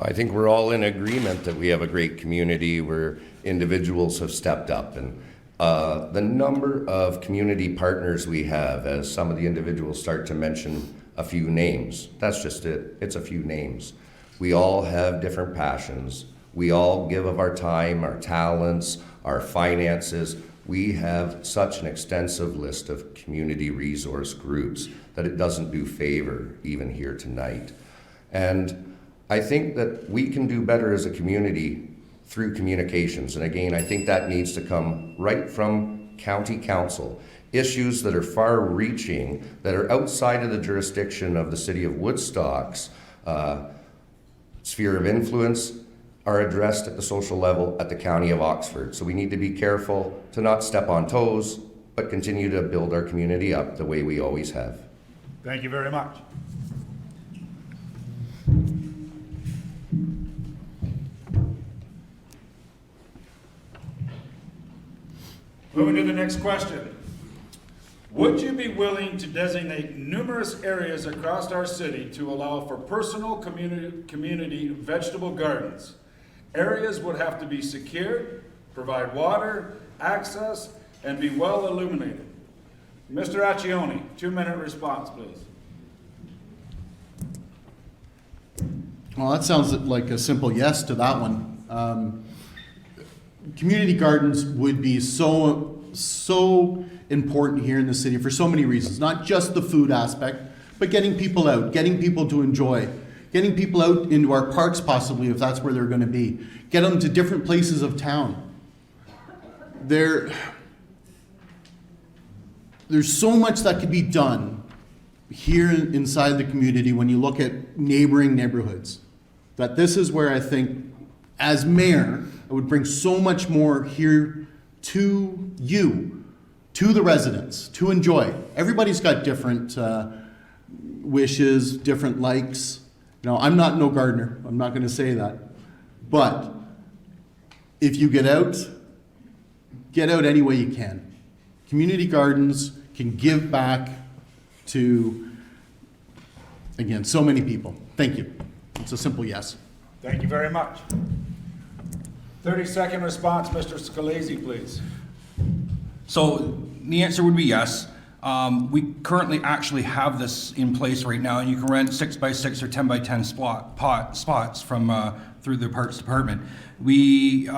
I think we're all in agreement that we have a great community where individuals have stepped up, and the number of community partners we have, as some of the individuals start to mention a few names, that's just it, it's a few names. We all have different passions. We all give of our time, our talents, our finances. We have such an extensive list of community resource groups that it doesn't do favor even here tonight. And I think that we can do better as a community through communications. And again, I think that needs to come right from county council. Issues that are far-reaching, that are outside of the jurisdiction of the city of Woodstock's sphere of influence, are addressed at the social level at the County of Oxford. So we need to be careful to not step on toes, but continue to build our community up the way we always have. Thank you very much. Moving to the next question. Would you be willing to designate numerous areas across our city to allow for personal community vegetable gardens? Areas would have to be secured, provide water, access, and be well illuminated. Mr. Achione, 2-minute response, please. Well, that sounds like a simple yes to that one. Community gardens would be so important here in the city for so many reasons, not just the food aspect, but getting people out, getting people to enjoy Getting people out into our parks possibly, if that's where they're gonna be. Get them to different places of town. There's so much that could be done here inside the community when you look at neighboring neighborhoods. That this is where I think, as mayor, I would bring so much more here to you, to the residents, to enjoy. Everybody's got different wishes, different likes. You know, I'm not no gardener, I'm not gonna say that. But if you get out any way you can. Community gardens can give back to, again, so many people. Thank you. It's a simple yes. Thank you very much. 30-second response, Mr. Scalise, please. So the answer would be yes. We currently actually have this in place right now, and you can rent 6x6 or 10x10 spots from through the Parks Department. We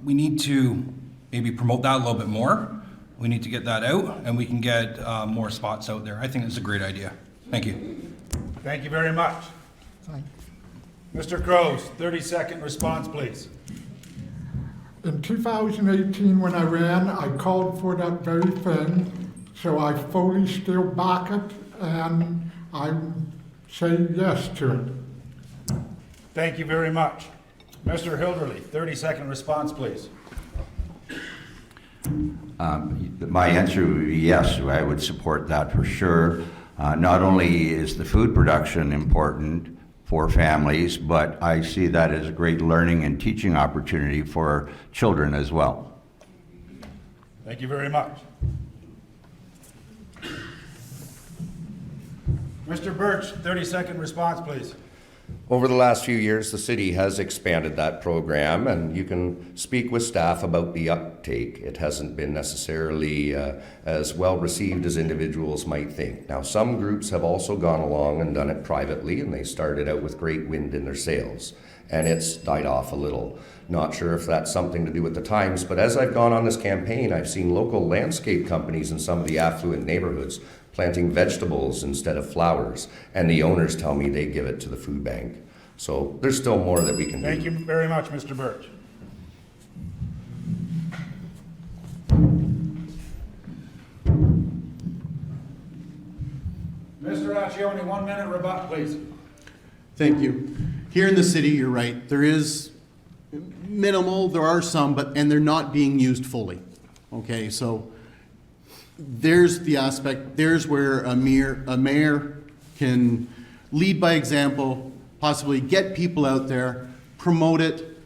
need to maybe promote that a little bit more. We need to get that out, and we can get more spots out there. I think it's a great idea. Thank you. Thank you very much. Fine. Mr. Croes, 30-second response, please. In 2018, when I ran, I called for that very thing, so I fully still back it, and I say yes to it. Thank you very much. Mr. Hilderlee, 30-second response, please. My answer would be yes, I would support that for sure. Not only is the food production important for families, but I see that as a great learning and teaching opportunity for children as well. Thank you very much. Mr. Burch, 30-second response, please. Over the last few years, the city has expanded that program, and you can speak with staff about the uptake. It hasn't been necessarily as well received as individuals might think. Now, some groups have also gone along and done it privately, and they started out with great wind in their sails, and it's died off a little. Not sure if that's something to do with the times, but as I've gone on this campaign, I've seen local landscape companies in some of the affluent neighborhoods planting vegetables instead of flowers, and the owners tell me they give it to the food bank. So there's still more that we can do. Thank you very much, Mr. Burch. Mr. Achione, 1 minute rebut, please. Thank you. Here in the city, you're right, there is minimal, there are some, and they're not being used fully. Okay, so there's the aspect, there's where a mayor can lead by example, possibly get people out there, promote it,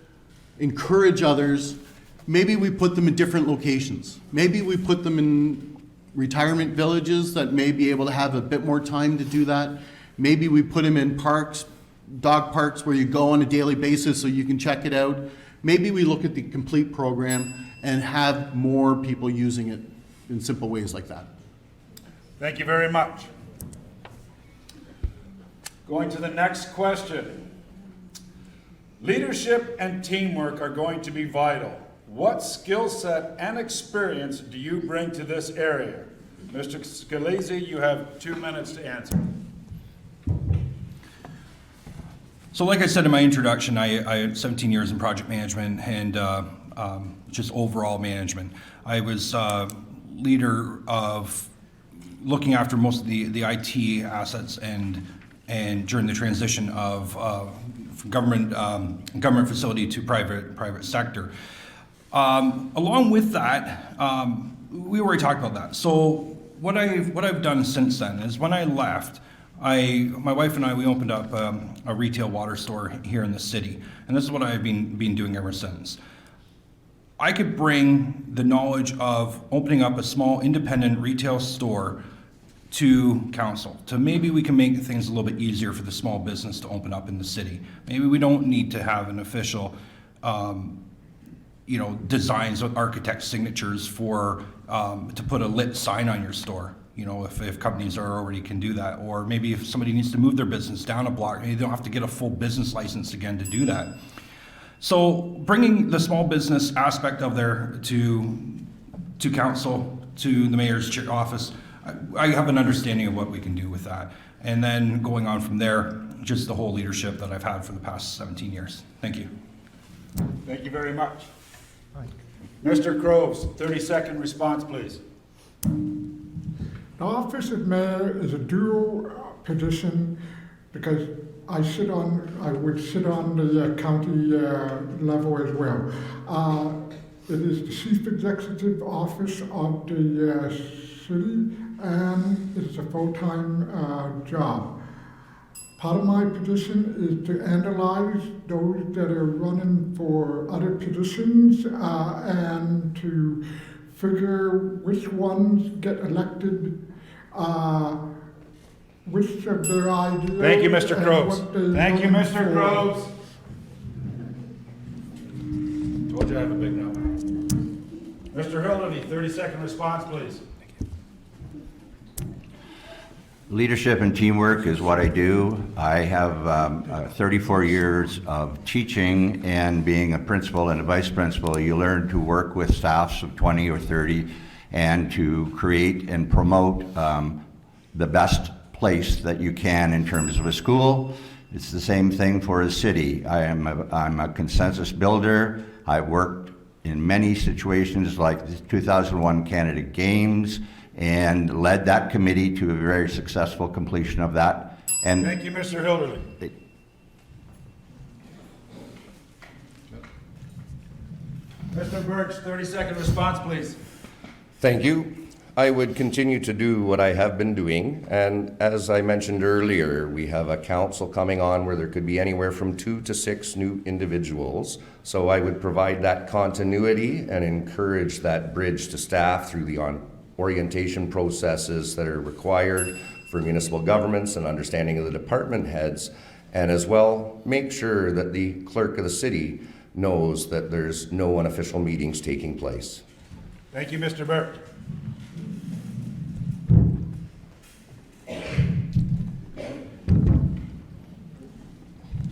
encourage others. Maybe we put them in different locations. Maybe we put them in retirement villages that may be able to have a bit more time to do that. Maybe we put them in parks, dog parks where you go on a daily basis so you can check it out. Maybe we look at the complete program and have more people using it in simple ways like that. Thank you very much. Going to the next question. Leadership and teamwork are going to be vital. What skill set and experience do you bring to this area? Mr. Scalise, you have 2 minutes to answer. So like I said in my introduction, I had 17 years in project management and just overall management. I was leader of looking after most of the IT assets and during the transition of government facility to private sector. Along with that, we already talked about that. So what I've done since then is when I left, my wife and I, we opened up a retail water store here in the city, and this is what I've been doing ever since. I could bring the knowledge of opening up a small independent retail store to council, to maybe we can make things a little bit easier for the small business to open up in the city. Maybe we don't need to have an official, designs with architect signatures for to put a lit sign on your store. You know, if companies already can do that, or maybe if somebody needs to move their business down a block, they don't have to get a full business license again to do that. So bringing the small business aspect of there to council, to the mayor's office, I have an understanding of what we can do with that. And then going on from there, just the whole leadership that I've had for the past 17 years. Thank you. Thank you very much. Mr. Croes, 30-second response, please. The office of mayor is a dual position because I would sit on the county level as well. It is the chief executive office of the city, and it's a full-time job. Part of my position is to analyze those that are running for other positions and to figure which ones get elected, which of their ideas. Thank you, Mr. and Croes. what they Thank you, run Mr. for. Croes. Told you I have a big no. Mr. Hilderlee, 30-second response, please. Leadership and teamwork is what I do. I have 34 years of teaching, and being a principal and a vice principal, you learn to work with staffs of 20 or 30 and to create and promote the best place that you can in terms of a school. It's the same thing for a city. I'm a consensus builder. I've worked in many situations like the 2001 Canada Games and led that committee to a very successful completion of that. And Thank you, Mr. Hilderlee. Mr. Burch, 30-second response, please. Thank you. I would continue to do what I have been doing, and as I mentioned earlier, we have a council coming on where there could be anywhere from 2 to 6 new individuals. So I would provide that continuity and encourage that bridge to staff through the orientation processes that are required for municipal governments and understanding of the department heads, and as well make sure that the clerk of the city knows that there's no unofficial meetings taking place. Thank you, Mr. Burch.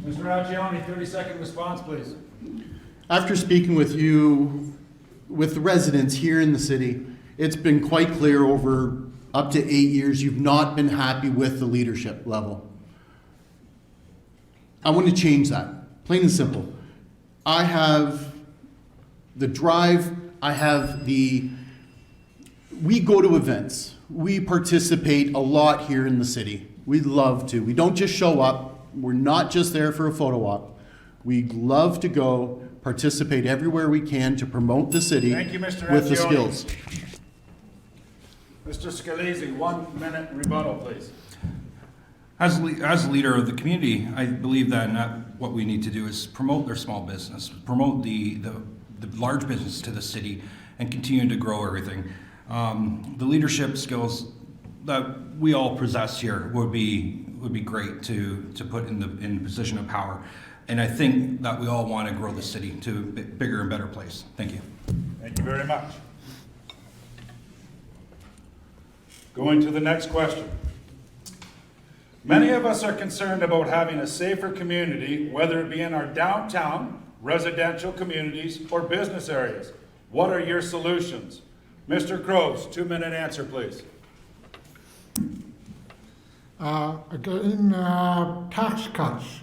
Mr. Achione, 30-second response, please. After speaking with you, with the residents here in the city, it's been quite clear over up to 8 years you've not been happy with the leadership level. I want to change that, plain and simple. I have the drive, we go to events. We participate a lot here in the city. We love to. We don't just show up. We're not just there for a photo op. We love to go participate everywhere we can to promote the city. Thank you, Mr. with the Achione. skills. Mr. Scalise, 1 minute rebuttal, please. As a leader of the community, I believe that what we need to do is promote their small business, promote the large business to the city, and continue to grow everything. The leadership skills that we all possess here would be great to put in the position of power, and I think that we all want to grow the city to a bigger and better place. Thank you. Thank you very much. Going to the next question. Many of us are concerned about having a safer community, whether it be in our downtown, residential communities, or business areas. What are your solutions? Mr. Croes, 2-minute answer, please. Again, tax cuts.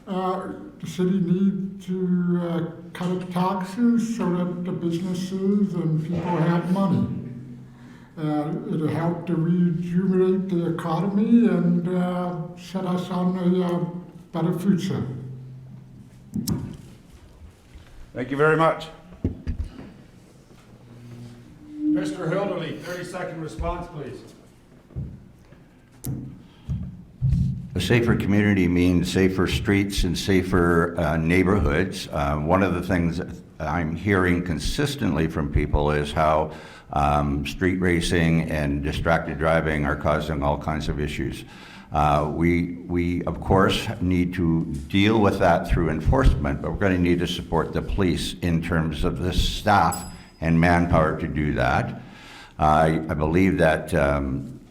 The city needs to cut taxes so that the businesses and people have money. It'll help to rejuvenate the economy and set us on a better future. Thank you very much. Mr. Hilderlee, 30-second response, please. a safer community means safer streets and safer neighborhoods. One of the things that I'm hearing consistently from people is how street racing and distracted driving are causing all kinds of issues. We of course need to deal with that through enforcement, but we're going to need to support the police in terms of the staff and manpower to do that. I believe that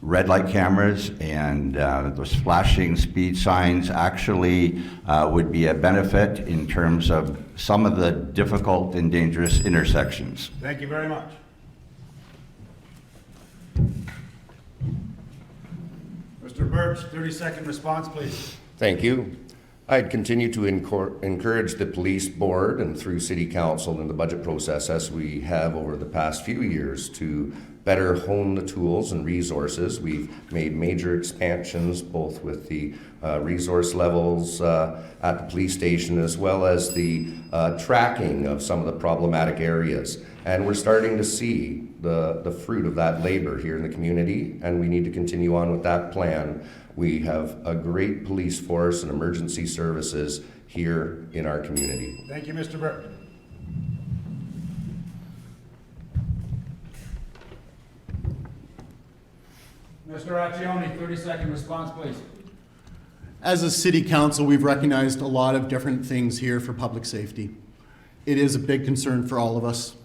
red light cameras and those flashing speed signs actually would be a benefit in terms of some of the difficult and dangerous intersections. Thank you very much. Mr. Burch, 30-second response, please. Thank you. I'd continue to encourage the police board and through city council in the budget process as we have over the past few years to better hone the tools and resources. We've made major expansions both with the resource levels at the police station as well as the tracking of some of the problematic areas. And we're starting to see the fruit of that labor here in the community, and we need to continue on with that plan. We have a great police force and emergency services here in our community. Thank you, Mr. Burch. Mr. Achione, 30-second response, please. As a city council, we've recognized a lot of different things here for public safety. It is a big concern for all of us.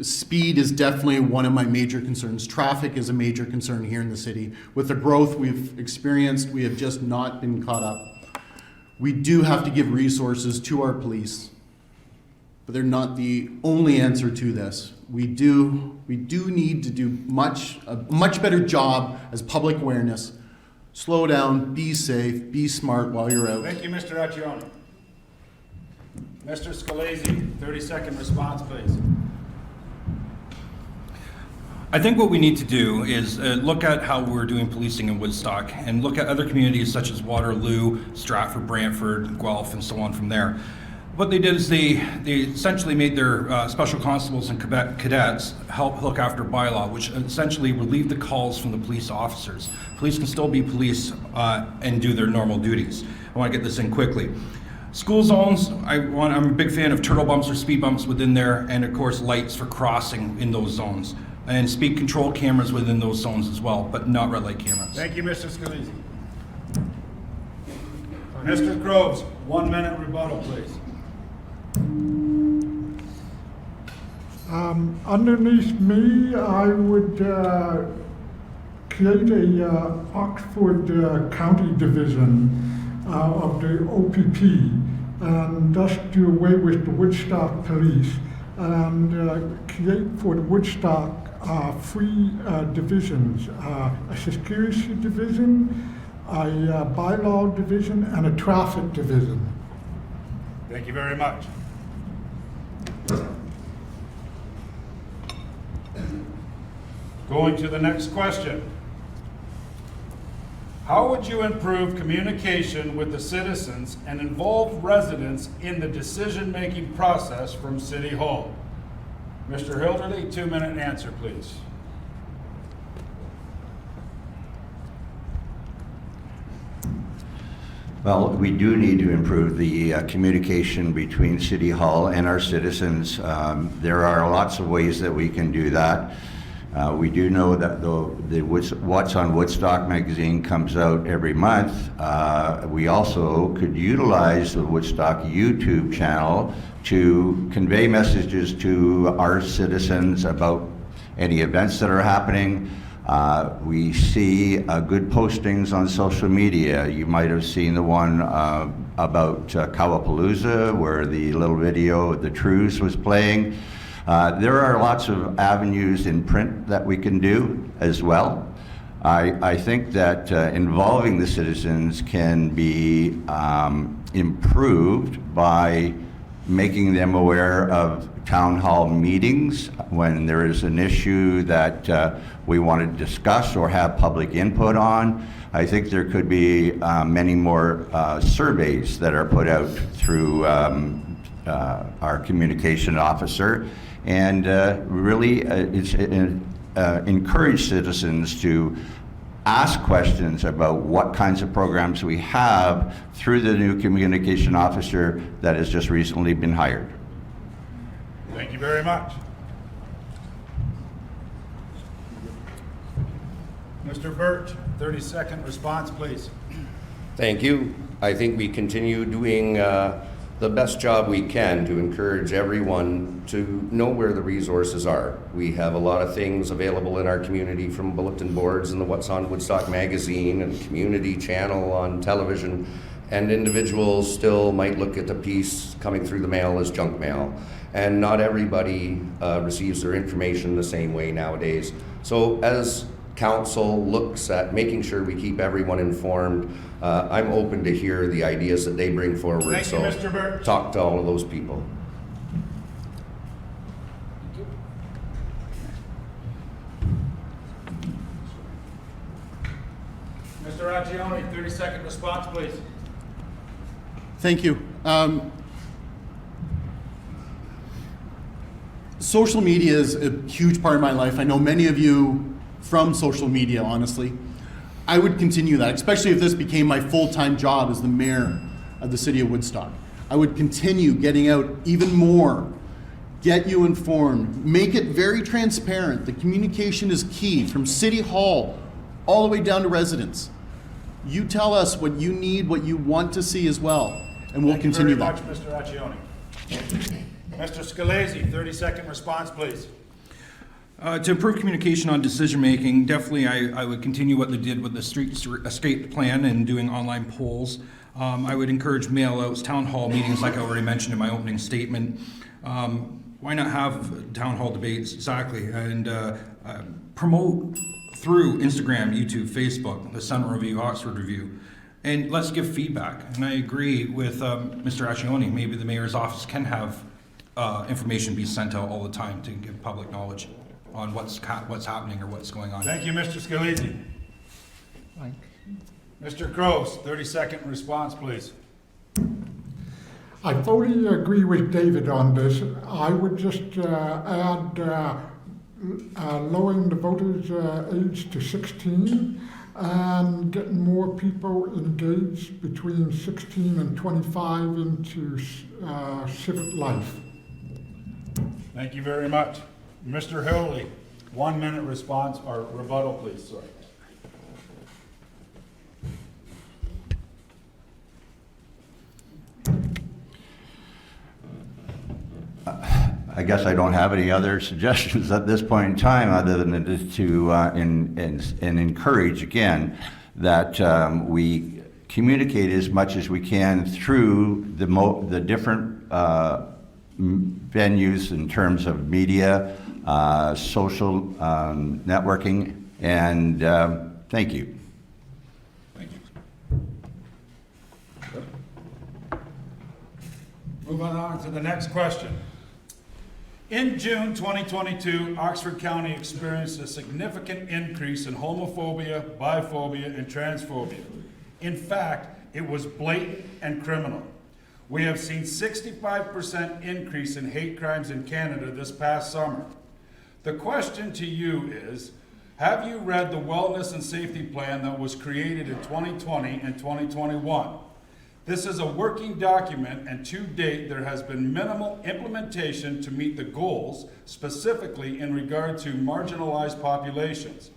Speed is definitely one of my major concerns. Traffic is a major concern here in the city. With the growth we've experienced, we have just not been caught up. We do have to give resources to our police, but they're not the only answer to this. We do need to do a much better job as public awareness. Slow down, be safe, be smart while you're out. Thank you, Mr. Achione. Mr. Scalise, 30-second response, please. I think what we need to do is look at how we're doing policing in Woodstock and look at other communities such as Waterloo, Stratford, Brantford, Guelph, and so on from there. What they did is they essentially made their special constables and cadets help look after bylaw, which essentially relieved the calls from the police officers. Police can still be police and do their normal duties. I want to get this in quickly. School zones, I'm a big fan of turtle bumps or speed bumps within there, and of course lights for crossing in those zones. And speed control cameras within those zones as well, but not red light cameras. Thank you, Mr. Scalise. Mr. Croes, 1 minute rebuttal, please. Underneath me, I would create a Oxford County division of the OPP and thus do away with the Woodstock police and create for the Woodstock three divisions, a security division, a bylaw division, and a traffic division. Thank you very much. Going to the next question. How would you improve communication with the citizens and involve residents in the decision-making process from City Hall? Mr. Hilderlee, 2-minute answer, please. Well, we do need to improve the communication between City Hall and our citizens. There are lots of ways that we can do that. We do know that the What's on Woodstock magazine comes out every month. We also could utilize the Woodstock YouTube channel to convey messages to our citizens about any events that are happening. We see good postings on social media. You might have seen the one about Kawapalooza, where the little video of the Croes was playing. There are lots of avenues in print that we can do as well. I think that involving the citizens can be improved by making them aware of town hall meetings when there is an issue that we want to discuss or have public input on. I think there could be many more surveys that are put out through our communication officer, and really encourage citizens to ask questions about what kinds of programs we have through the new communication officer that has just recently been hired. Thank you very much. Mr. Burch, 30-second response, please. Thank you. I think we continue doing the best job we can to encourage everyone to know where the resources are. We have a lot of things available in our community, from bulletin boards and the What's on Woodstock magazine and community channel on television, and individuals still might look at the piece coming through the mail as junk mail. And not everybody receives their information the same way nowadays. So as council looks at making sure we keep everyone informed, I'm open to hear the ideas that they bring forward. Thank you, Mr. Burch. Talk to all of those people. Mr. Achione, 30-second response, please. Thank you. Social media is a huge part of my life. I know many of you from social media, honestly. I would continue that, especially if this became my full-time job as the mayor of the city of Woodstock. I would continue getting out even more, get you informed, make it very transparent. The communication is key from City Hall all the way down to residents. You tell us what you need, what you want to see as well, and we'll continue that. Thank you very much, Mr. Achione. Mr. Scalise, 30-second response, please. To improve communication on decision-making, definitely I would continue what they did with the street escape plan and doing online polls. I would encourage mail-outs, town hall meetings, like I already mentioned in my opening statement. Why not have town hall debates, exactly, and promote through Instagram, YouTube, Facebook, the Sun Review, Oxford Review, and let's give feedback. And I agree with Mr. Achione, maybe the mayor's office can have information be sent out all the time to give public knowledge on what's happening or what's going on. Thank you, Mr. Scalise. Mr. Croes, 30-second response, please. I fully agree with David on this. I would just add lowering the voters' age to 16 and getting more people engaged between 16 and 25 into civic life. Thank you very much. Mr. Hilderlee, 1 minute response or rebuttal, please, sorry. I guess I don't have any other suggestions at this point in time other than to encourage again that we communicate as much as we can through the different venues in terms of media, social networking, and thank you. Thank you. Moving on to the next question. In June 2022, Oxford County experienced a significant increase in homophobia, biphobia, and transphobia. In fact, it was blatant and criminal. We have seen 65% increase in hate crimes in Canada this past summer. The question to you is, have you read the wellness and safety plan that was created in 2020 and 2021? This is a working document, and to date there has been minimal implementation to meet the goals, specifically in regard to marginalized populations.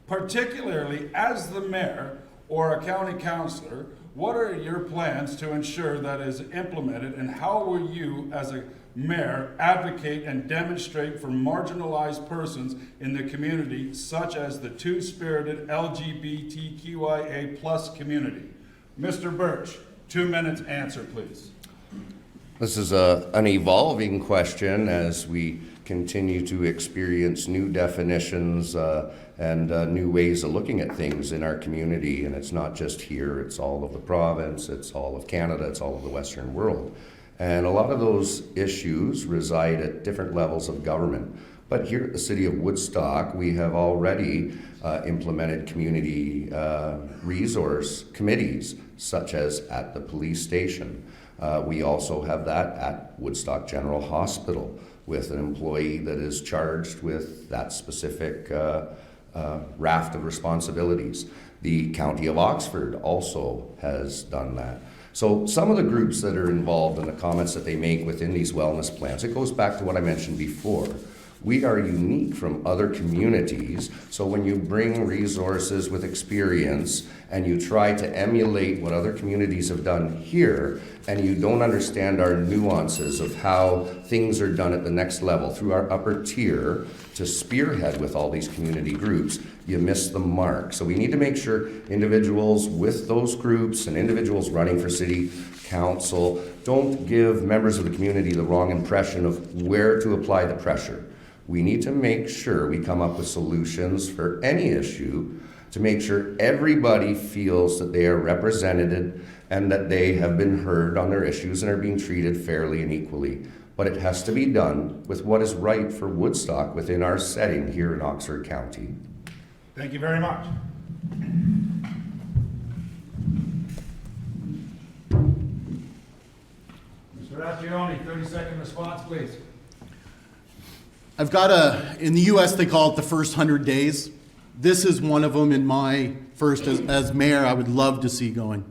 Particularly as the mayor or a county councillor, what are your plans to ensure that is implemented, and how will you as a mayor advocate and demonstrate for marginalized persons in the community, such as the two-spirited LGBTQIA+ community? Mr. Burch, 2 minutes answer, please. This is an evolving question as we continue to experience new definitions and new ways of looking at things in our community. And it's not just here, it's all of the province, it's all of Canada, it's all of the Western world. And a lot of those issues reside at different levels of government. But here at the City of Woodstock, we have already implemented community resource committees, such as at the police station. We also have that at Woodstock General Hospital with an employee that is charged with that specific raft of responsibilities. The County of Oxford also has done that. So some of the groups that are involved in the comments that they make within these wellness plans, it goes back to what I mentioned before. We are unique from other communities, so when you bring resources with experience and you try to emulate what other communities have done here, and you don't understand our nuances of how things are done at the next level through our upper tier to spearhead with all these community groups, you miss the mark. So we need to make sure individuals with those groups and individuals running for city council don't give members of the community the wrong impression of where to apply the pressure. We need to make sure we come up with solutions for any issue to make sure everybody feels that they are represented and that they have been heard on their issues and are being treated fairly and equally. But it has to be done with what is right for Woodstock within our setting here in Oxford County. Thank you very much. Mr. Achione, 30-second response, please. I've got in the US they call it the first 100 days. This is one of them in my first, as mayor, I would love to see going.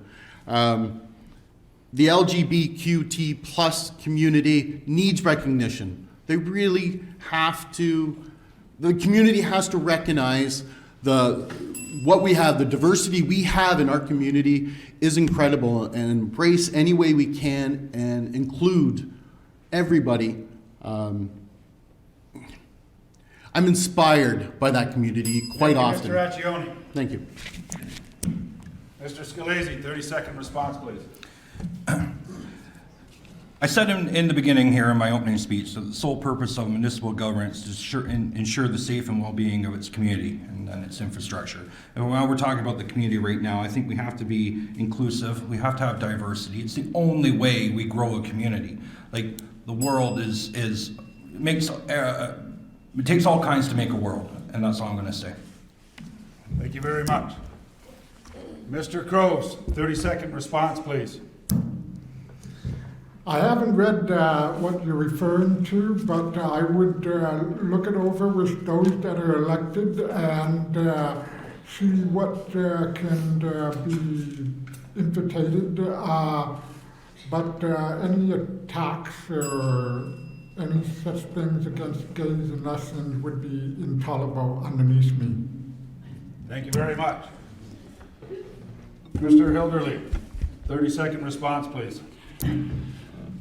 The LGBTQ plus community needs recognition. They really have to, the community has to recognize what we have, the diversity we have in our community is incredible, and embrace any way we can and include everybody. I'm inspired by that community quite often. Mr. Achione. Thank you. Mr. Scalise, 30-second response, please. I said in the beginning here in my opening speech that the sole purpose of municipal government is to ensure the safe and well-being of its community and its infrastructure. And while we're talking about the community right now, I think we have to be inclusive. We have to have diversity. It's the only way we grow a community. Like, the world it takes all kinds to make a world, and that's all I'm going to say. Thank you very much. Mr. Croes, 30-second response, please. I haven't read what you're referring to, but I would look it over with those that are elected and see what can be implicated. But any attacks or any such things against gays and lesbians would be intolerable underneath me. Thank you very much. Mr. Hilderlee, 30-second response, please.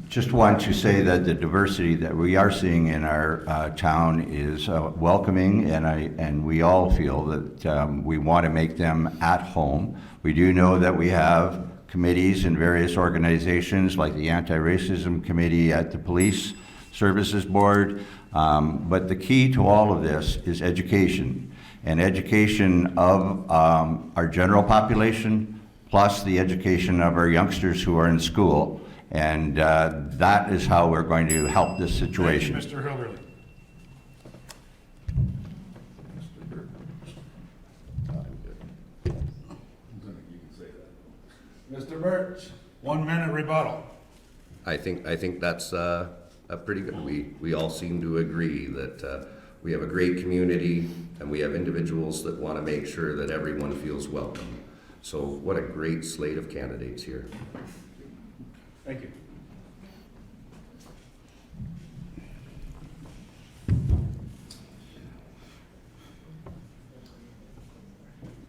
Just want to say that the diversity that we are seeing in our town is welcoming, and we all feel that we want to make them at home. We do know that we have committees in various organizations like the Anti-Racism Committee at the Police Services Board, but the key to all of this is education, and education of our general population, plus the education of our youngsters who are in school, and that is how we're going to help this situation. Thank you, Mr. Hilderlee. Mr. Burch, 1 minute rebuttal. I think that's a pretty good. We all seem to agree that we have a great community and we have individuals that want to make sure that everyone feels welcome. So what a great slate of candidates here. Thank you.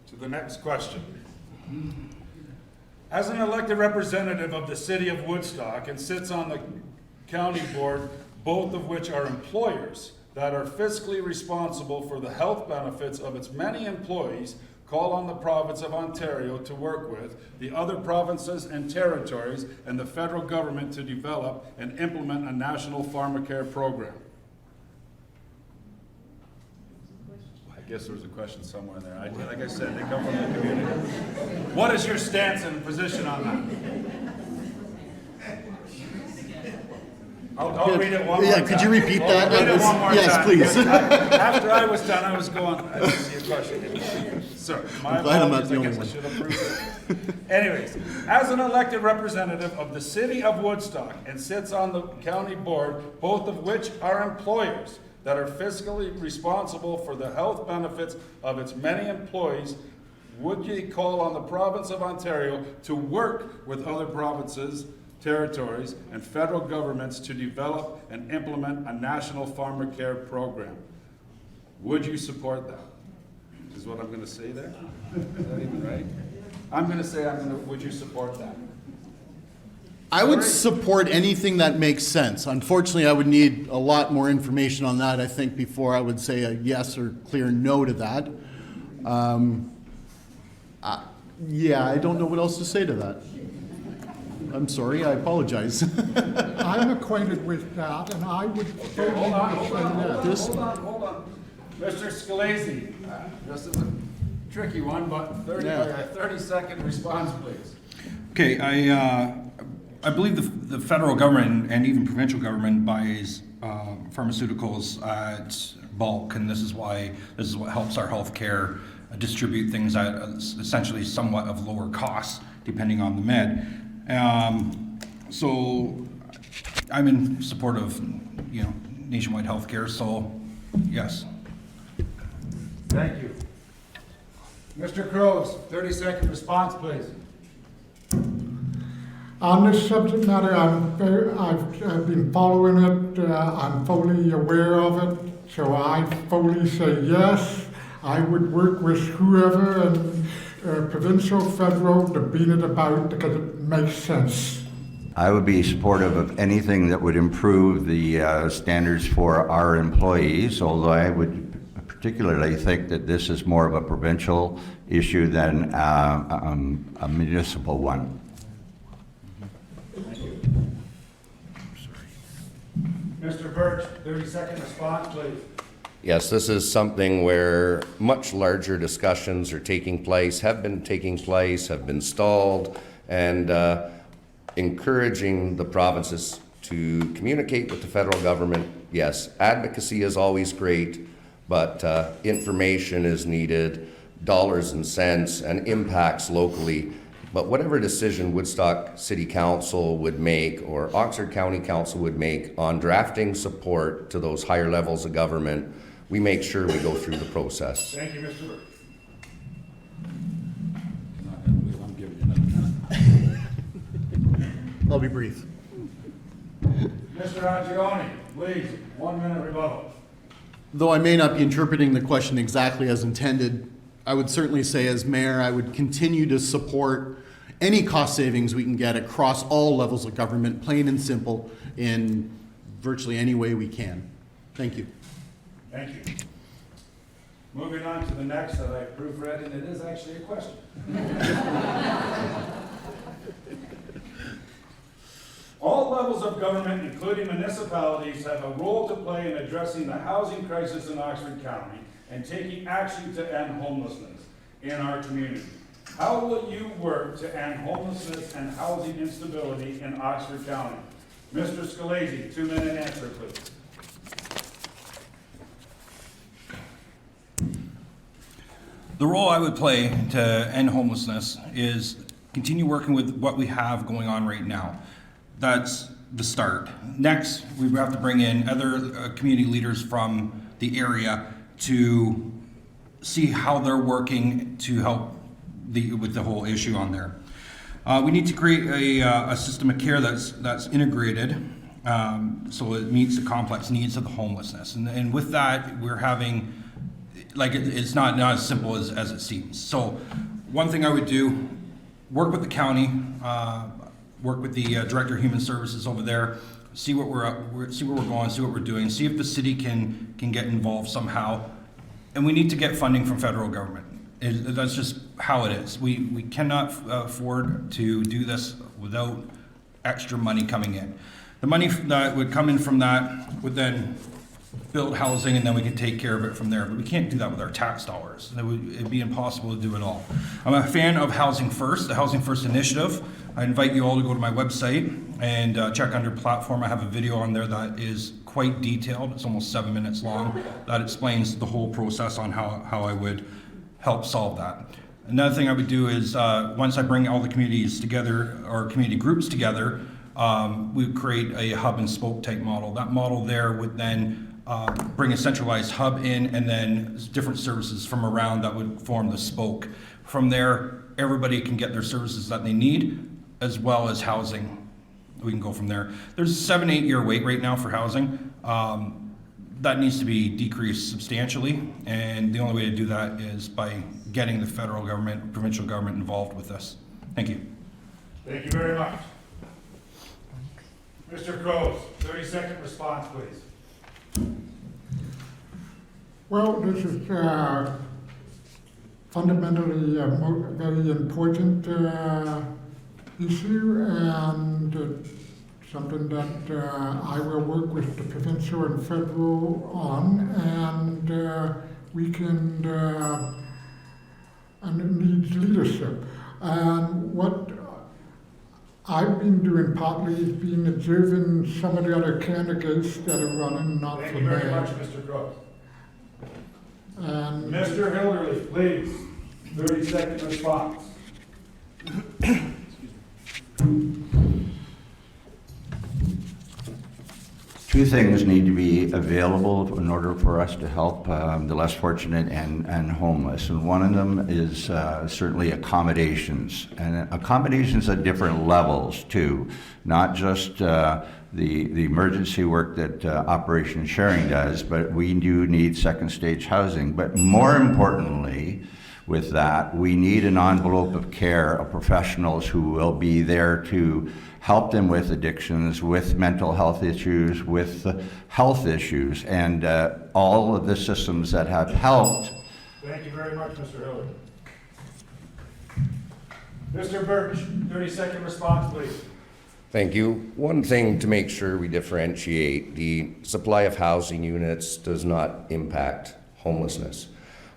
To the next question. As an elected representative of the city of Woodstock and sits on the county board, both of which are employers that are fiscally responsible for the health benefits of its many employees, call on the province of Ontario to work with the other provinces and territories and the federal government to develop and implement a national Pharmacare program. I guess there was a question somewhere in there. Like I said, they come from the community. What is your stance and position on that? I'll read it one more time. Yeah, could you repeat that? I'll read it one more time. Yes, please. After I was done, I was going, I didn't see a question. Sorry, my I'm glad I'm not apologies, the I only guess I one. should have proved it. Anyways, as an elected representative of the city of Woodstock and sits on the county board, both of which are employers that are fiscally responsible for the health benefits of its many employees, would you call on the province of Ontario to work with other provinces, territories, and federal governments to develop and implement a national Pharmacare program? Would you support that? Is what I'm going to say there? Is that even right? I'm going to say, would you support that? I would support anything that makes sense. Unfortunately, I would need a lot more information on that, I think, before I would say a yes or clear no to that. Yeah, I don't know what else to say to that. I'm sorry, I apologize. I'm acquainted with that, and I would Okay, hold on, hold on, hold on, This- hold on, hold on. Mr. Scalise, this is a tricky one, but 30-second response, please. Okay, I believe the federal government and even provincial government buys pharmaceuticals at bulk, and this is what helps our healthcare distribute things at essentially somewhat of lower cost, depending on the med. So I'm in support of, nationwide healthcare, so yes. Thank you. Mr. Croes, 30-second response, please. On this subject matter, I've been following it. I'm fully aware of it, so I fully say yes. I would work with whoever, and provincial, federal, to beat it about because it makes sense. I would be supportive of anything that would improve the standards for our employees, although I would particularly think that this is more of a provincial issue than a municipal one. Mr. Burch, 30-second response, please. Yes, this is something where much larger discussions are taking place, have been taking place, have been stalled, and encouraging the provinces to communicate with the federal government. Yes, advocacy is always great, but information is needed, dollars and cents, and impacts locally. But whatever decision Woodstock City Council would make or Oxford County Council would make on drafting support to those higher levels of government, we make sure we go through the process. Thank you, Mr. Burch. I'll be brief. Mr. Achione, please, 1 minute rebuttal. Though I may not be interpreting the question exactly as intended, I would certainly say as mayor, I would continue to support any cost savings we can get across all levels of government, plain and simple, in virtually any way we can. Thank you. Thank you. Moving on to the next that I proofread, and it is actually a question. All levels of government, including municipalities, have a role to play in addressing the housing crisis in Oxford County and taking action to end homelessness in our community. How will you work to end homelessness and housing instability in Oxford County? Mr. Scalise, 2-minute answer, please. The role I would play to end homelessness is continue working with what we have going on right now. That's the start. Next, we have to bring in other community leaders from the area to see how they're working to help with the whole issue on there. We need to create a system of care that's integrated so it meets the complex needs of the homelessness. And with that, we're having, it's not as simple as it seems. So one thing I would do, work with the county, work with the Director of Human Services over there, see where we're going, see what we're doing, see if the city can get involved somehow. And we need to get funding from federal government. That's just how it is. We cannot afford to do this without extra money coming in. The money that would come in from that would then build housing, and then we can take care of it from there. But we can't do that with our tax dollars. It'd be impossible to do it all. I'm a fan of Housing First, the Housing First initiative. I invite you all to go to my website and check under platform. I have a video on there that is quite detailed. It's almost 7 minutes long. That explains the whole process on how I would help solve that. Another thing I would do is once I bring all the communities together, or community groups together, we would create a hub and spoke type model. That model there would then bring a centralized hub in, and then different services from around that would form the spoke. From there, everybody can get their services that they need, as well as housing. We can go from there. There's a 7-8 year wait right now for housing. That needs to be decreased substantially, and the only way to do that is by getting the federal government, provincial government involved with this. Thank you. Thank you very much. Mr. Croes, 30-second response, please. Well, this is fundamentally a very important issue, and something that I will work with the provincial and federal on, and we can, and it needs leadership. And what I've been doing partly is been observing some of the other candidates that are running, not Thank for you very mayor. much, Mr. Croes. And Mr. Hilderlee, please, 30-second response. Two things need to be available in order for us to help the less fortunate and homeless. And one of them is certainly accommodations, and accommodations at different levels too, not just the emergency work that Operation Sharing does, but we do need second stage housing. But more importantly, with that, we need an envelope of care of professionals who will be there to help them with addictions, with mental health issues, with health issues, and all of the systems that have helped. Thank you very much, Mr. Hilderlee. Mr. Burch, 30-second response, please. Thank you. One thing to make sure we differentiate, the supply of housing units does not impact homelessness.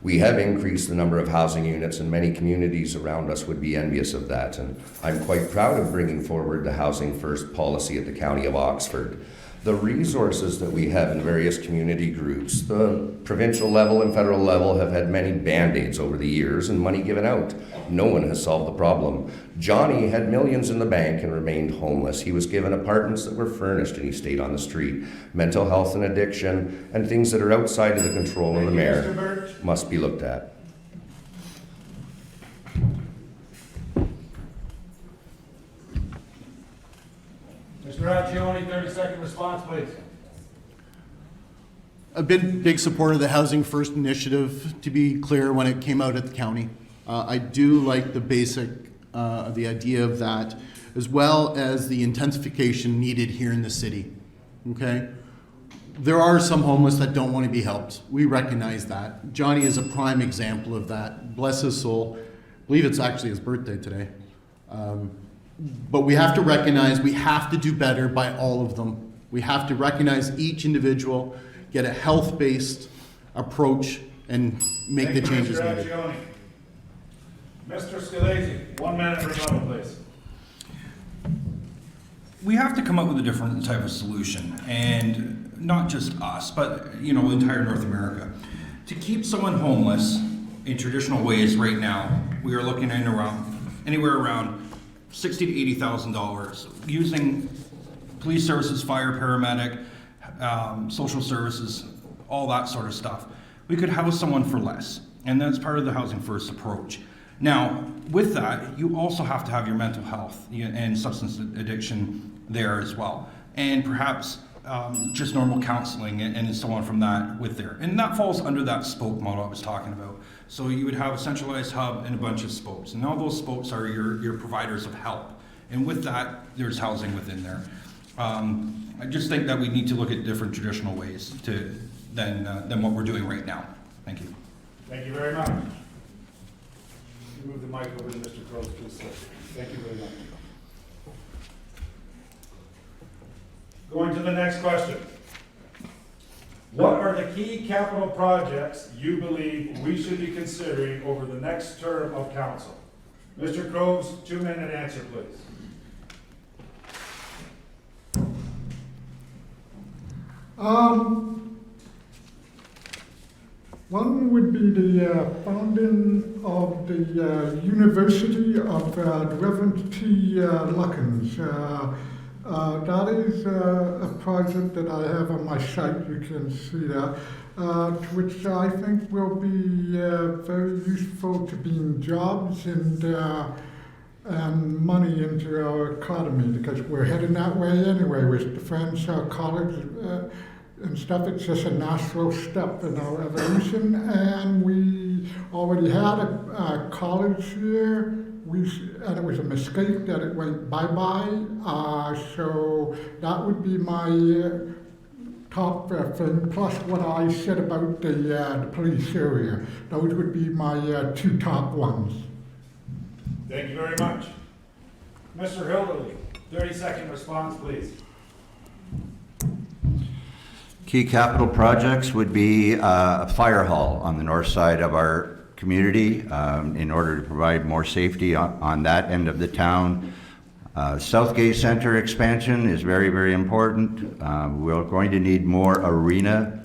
We have increased the number of housing units, and many communities around us would be envious of that. And I'm quite proud of bringing forward the Housing First policy at the County of Oxford. The resources that we have in various community groups, the provincial level and federal level, have had many band-aids over the years and money given out. No one has solved the problem. Johnny had millions in the bank and remained homeless. He was given apartments that were furnished and he stayed on the street. Mental health and addiction and things that are outside of the control of the mayor must be looked at. Mr. Achione, 30-second response, please. I've been a big supporter of the Housing First initiative, to be clear, when it came out at the county. I do like the basic, the idea of that, as well as the intensification needed here in the city, okay? There are some homeless that don't want to be helped. We recognize that. Johnny is a prime example of that. Bless his soul. I believe it's actually his birthday today. But we have to recognize we have to do better by all of them. We have to recognize each individual, get a health-based approach, and make the changes Thank you, needed. Mr. Achione. Mr. Scalise, 1 minute rebuttal, please. We have to come up with a different type of solution, and not just us, but entire North America. To keep someone homeless in traditional ways right now, we are looking at anywhere around $60,000 to $80,000, using police services, fire, paramedic, social services, all that sort of stuff. We could house someone for less, and that's part of the Housing First approach. Now, with that, you also have to have your mental health and substance addiction there as well, and perhaps just normal counseling and so on from that with there. And that falls under that spoke model I was talking about. So you would have a centralized hub and a bunch of spokes, and all those spokes are your providers of help. And with that, there's housing within there. I just think that we need to look at different traditional ways than what we're doing right now. Thank you. Thank you very much. You move the mic over to Mr. Croes, please, sir. Thank you very much. Going to the next question. What are the key capital projects you believe we should be considering over the next term of council? Mr. Croes, 2-minute answer, please. One would be the founding of the University of the Reverend T. Luckins. That is a project that I have on my site, you can see that, which I think will be very useful to bring jobs and money into our economy, because we're heading that way anyway with the French College and stuff. It's just a natural step in our evolution, and we already had a college here. And it was a mistake that it went bye-bye, so that would be my top thing, plus what I said about the police area. Those would be my two top ones. Thank you very much. Mr. Hilderlee, 30-second response, please. Key capital projects would be a fire hall on the north side of our community in order to provide more safety on that end of the town. Southgate Center expansion is very, very important. We're going to need more arena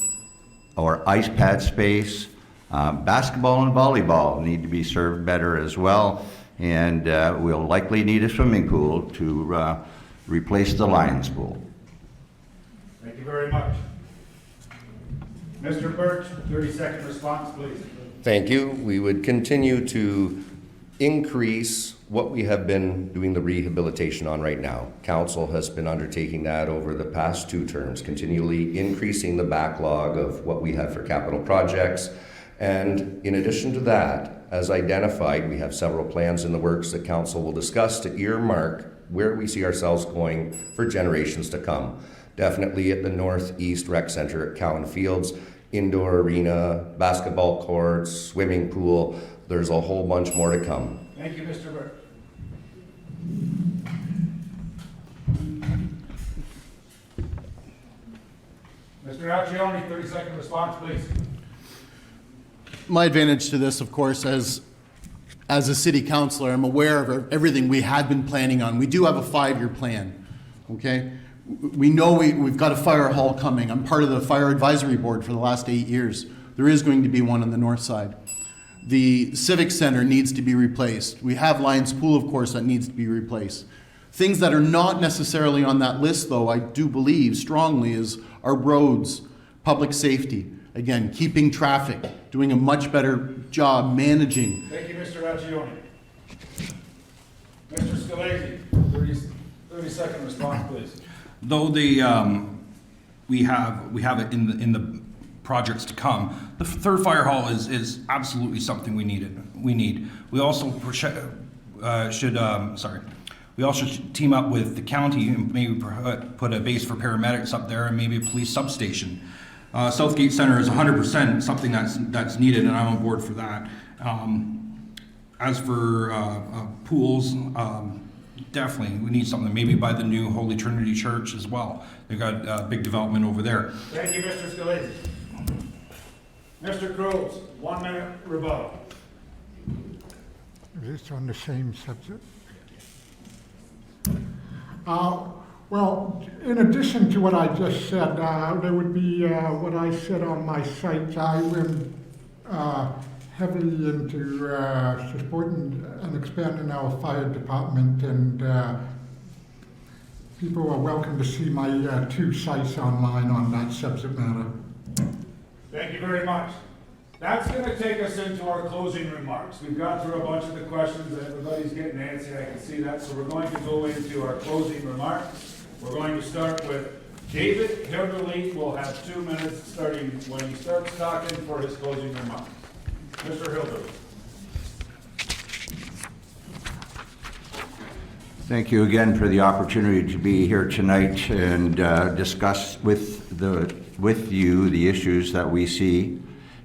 or ice pad space. Basketball and volleyball need to be served better as well. And we'll likely need a swimming pool to replace the Lions pool. Thank you very much. Mr. Burch, 30-second response, please. Thank you. We would continue to increase what we have been doing the rehabilitation on right now. Council has been undertaking that over the past 2 terms, continually increasing the backlog of what we have for capital projects. And in addition to that, as identified, we have several plans in the works that Council will discuss to earmark where we see ourselves going for generations to come. Definitely at the Northeast Rec Center at Cowan Fields, indoor arena, basketball courts, swimming pool. There's a whole bunch more to come. Thank you, Mr. Burch. Mr. Achione, 30-second response, please. My advantage to this, of course, as a city councilor, I'm aware of everything we had been planning on. We do have a 5-year plan, okay? We know we've got a fire hall coming. I'm part of the fire advisory board for the last 8 years. There is going to be one on the north side. The Civic Center needs to be replaced. We have Lions Pool, of course, that needs to be replaced. Things that are not necessarily on that list, though, I do believe strongly, is our roads, public safety. Again, keeping traffic, doing a much better job managing. Thank you, Mr. Achione. Mr. Scalise, 30-second response, please. Though we have it in the projects to come, the third fire hall is absolutely something we need. We also should team up with the county and maybe put a base for paramedics up there and maybe a police substation. Southgate Center is 100% something that's needed, and I'm on board for that. As for pools, definitely we need something maybe by the new Holy Trinity Church as well. They've got a big development over there. Thank you, Mr. Scalise. Mr. Croes, 1 minute rebuttal. Is this on the same subject? Well, in addition to what I just said, there would be what I said on my site. I went heavily into supporting and expanding our fire department, and people are welcome to see my 2 sites online on that subject matter. Thank you very much. That's going to take us into our closing remarks. We've gone through a bunch of the questions, and everybody's getting antsy, I can see that. So we're going to go into our closing remarks. We're going to start with David Hilderlee. Will have 2 minutes starting when he starts talking for his closing remarks. Mr. Hilderlee. Thank you again for the opportunity to be here tonight and discuss with you the issues that we see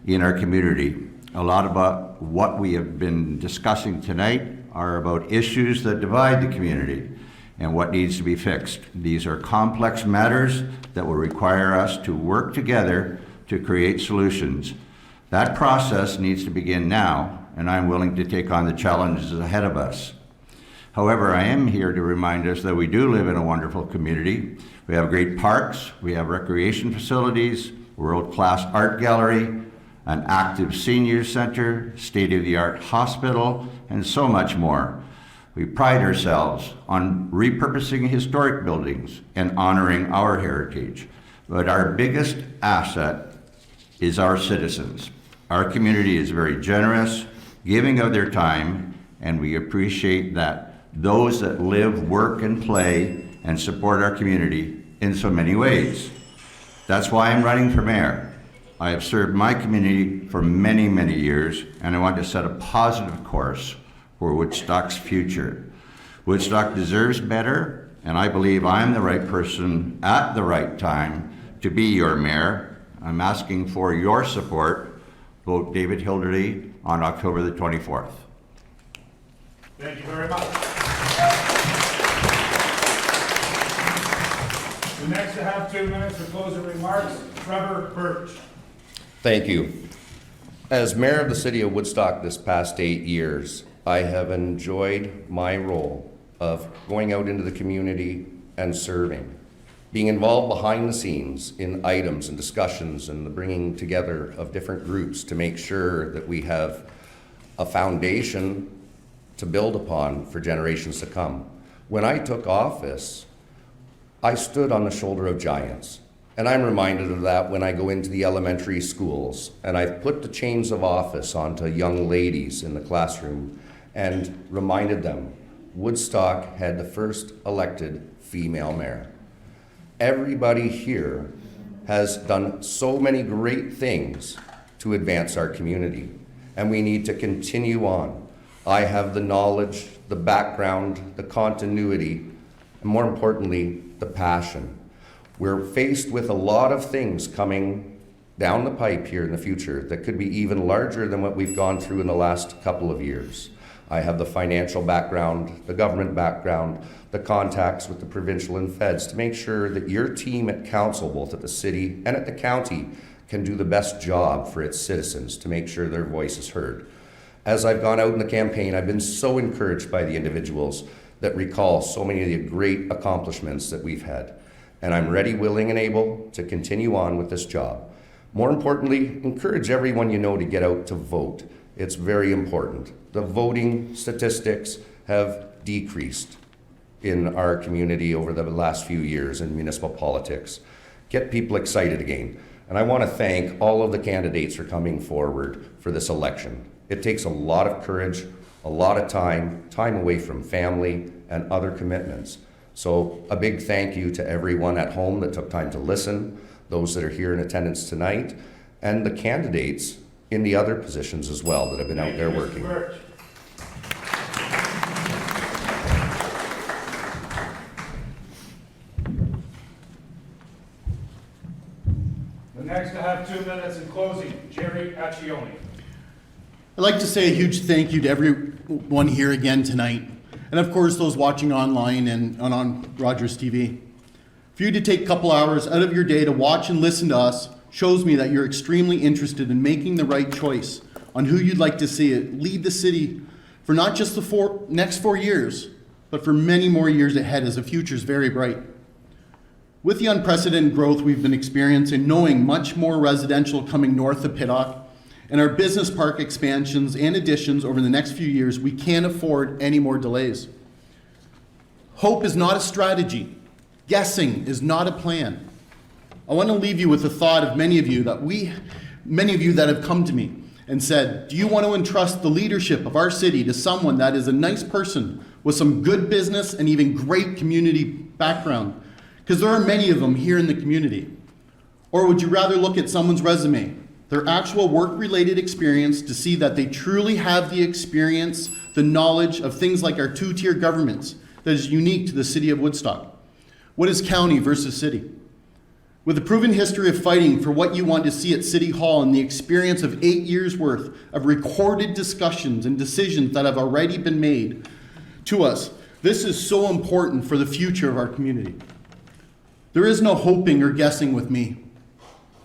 in our community. A lot about what we have been discussing tonight are about issues that divide the community and what needs to be fixed. These are complex matters that will require us to work together to create solutions. That process needs to begin now, and I'm willing to take on the challenges ahead of us. However, I am here to remind us that we do live in a wonderful community. We have great parks, we have recreation facilities, world-class art gallery, an active senior center, state-of-the-art hospital, and so much more. We pride ourselves on repurposing historic buildings and honoring our heritage. But our biggest asset is our citizens. Our community is very generous, giving of their time, and we appreciate that those that live, work, and play and support our community in so many ways. That's why I'm running for mayor. I have served my community for many, many years, and I want to set a positive course for Woodstock's future. Woodstock deserves better, and I believe I'm the right person at the right time to be your mayor. I'm asking for your support. Vote David Hilderlee on October the 24th. Thank you very much. The next to have 2 minutes for closing remarks, Trevor Burch. Thank you. As mayor of the city of Woodstock this past 8 years, I have enjoyed my role of going out into the community and serving, being involved behind the scenes in items and discussions and the bringing together of different groups to make sure that we have a foundation to build upon for generations to come. When I took office, I stood on the shoulder of giants. And I'm reminded of that when I go into the elementary schools and I've put the chains of office onto young ladies in the classroom and reminded them Woodstock had the first elected female mayor. Everybody here has done so many great things to advance our community, and we need to continue on. I have the knowledge, the background, the continuity, and more importantly, the passion. We're faced with a lot of things coming down the pipe here in the future that could be even larger than what we've gone through in the last couple of years. I have the financial background, the government background, the contacts with the provincial and feds to make sure that your team at council, both at the city and at the county, can do the best job for its citizens to make sure their voice is heard. As I've gone out in the campaign, I've been so encouraged by the individuals that recall so many of the great accomplishments that we've had. And I'm ready, willing, and able to continue on with this job. More importantly, encourage everyone you know to get out to vote. It's very important. The voting statistics have decreased in our community over the last few years in municipal politics. Get people excited again. And I want to thank all of the candidates for coming forward for this election. It takes a lot of courage, a lot of time away from family and other commitments. So a big thank you to everyone at home that took time to listen, those that are here in attendance tonight, and the candidates in the other positions as well that have been out there working. The next to have 2 minutes in closing, Jerry Achione. I'd like to say a huge thank you to everyone here again tonight, and of course those watching online and on Rogers TV. For you to take a couple hours out of your day to watch and listen to us shows me that you're extremely interested in making the right choice on who you'd like to see it lead the city for not just the next 4 years, but for many more years ahead as the future is very bright. With the unprecedented growth we've been experiencing, knowing much more residential coming north of Pittock, and our business park expansions and additions over the next few years, we can't afford any more delays. Hope is not a strategy. Guessing is not a plan. I want to leave you with the thought of many of you that have come to me and said, do you want to entrust the leadership of our city to someone that is a nice person with some good business and even great community background? Because there are many of them here in the community. Or would you rather look at someone's resume, their actual work-related experience, to see that they truly have the experience, the knowledge of things like our two-tier governments that is unique to the city of Woodstock? What is county versus city? With a proven history of fighting for what you want to see at City Hall and the experience of 8 years' worth of recorded discussions and decisions that have already been made to us, this is so important for the future of our community. There is no hoping or guessing with me.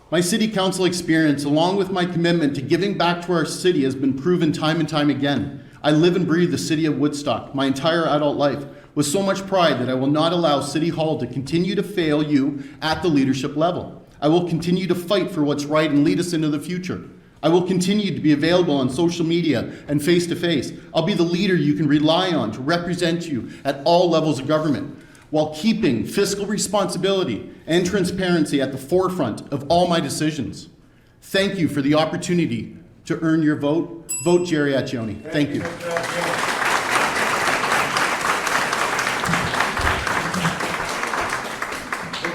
My city council experience, along with my commitment to giving back to our city, has been proven time and time again. I live and breathe the city of Woodstock my entire adult life with so much pride that I will not allow City Hall to continue to fail you at the leadership level. I will continue to fight for what's right and lead us into the future. I will continue to be available on social media and face-to-face. I'll be the leader you can rely on to represent you at all levels of government, while keeping fiscal responsibility and transparency at the forefront of all my decisions. Thank you for the opportunity to earn your vote. Vote Jerry Achione. Thank you.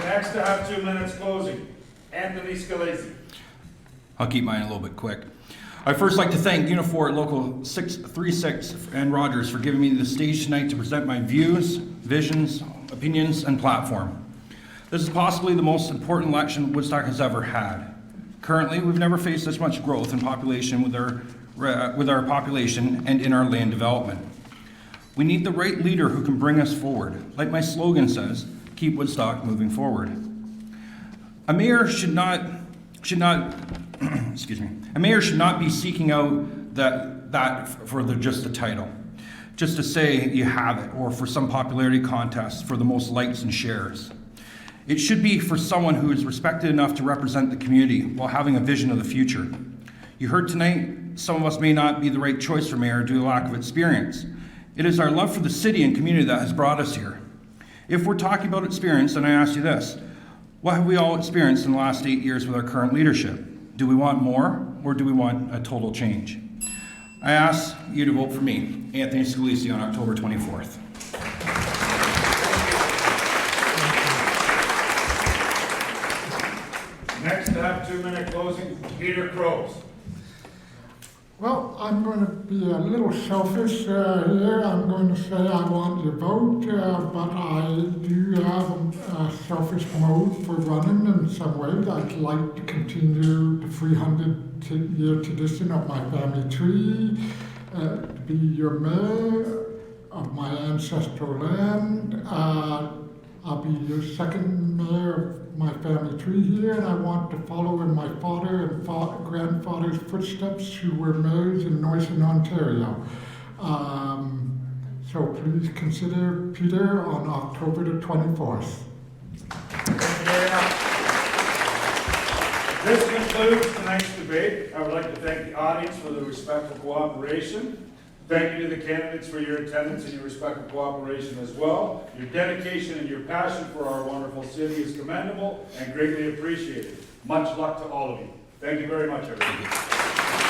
Next to have 2 minutes closing, Anthony Scalise. I'll keep mine a little bit quick. I'd first like to thank Unifor Local 636 and Rogers for giving me the stage tonight to present my views, visions, opinions, and platform. This is possibly the most important election Woodstock has ever had. Currently, we've never faced this much growth in population with our population and in our land development. We need the right leader who can bring us forward. Like my slogan says, keep Woodstock moving forward. A mayor should not excuse me. A mayor should not be seeking out that for just the title, just to say you have it, or for some popularity contest for the most likes and shares. It should be for someone who is respected enough to represent the community while having a vision of the future. You heard tonight, some of us may not be the right choice for mayor due to lack of experience. It is our love for the city and community that has brought us here. If we're talking about experience, then I ask you this: what have we all experienced in the last 8 years with our current leadership? Do we want more, or do we want a total change? I ask you to vote for me, Anthony Scalise, on October 24th. Next to have 2-minute closing, Peter Croes. Well, I'm going to be a little selfish here. I'm going to say I want your vote, but I do have a selfish mode for running in some ways. I'd like to continue the 300-year tradition of my family tree, to be your mayor of my ancestral land. I'll be your second mayor of my family tree here, and I want to follow in my father and grandfather's footsteps, who were mayors in Northern Ontario. So please consider Peter on October the 24th. This concludes tonight's debate. I would like to thank the audience for the respectful cooperation. Thank you to the candidates for your attendance and your respectful cooperation as well. Your dedication and your passion for our wonderful city is commendable and greatly appreciated. Much luck to all of you. Thank you very much, everybody.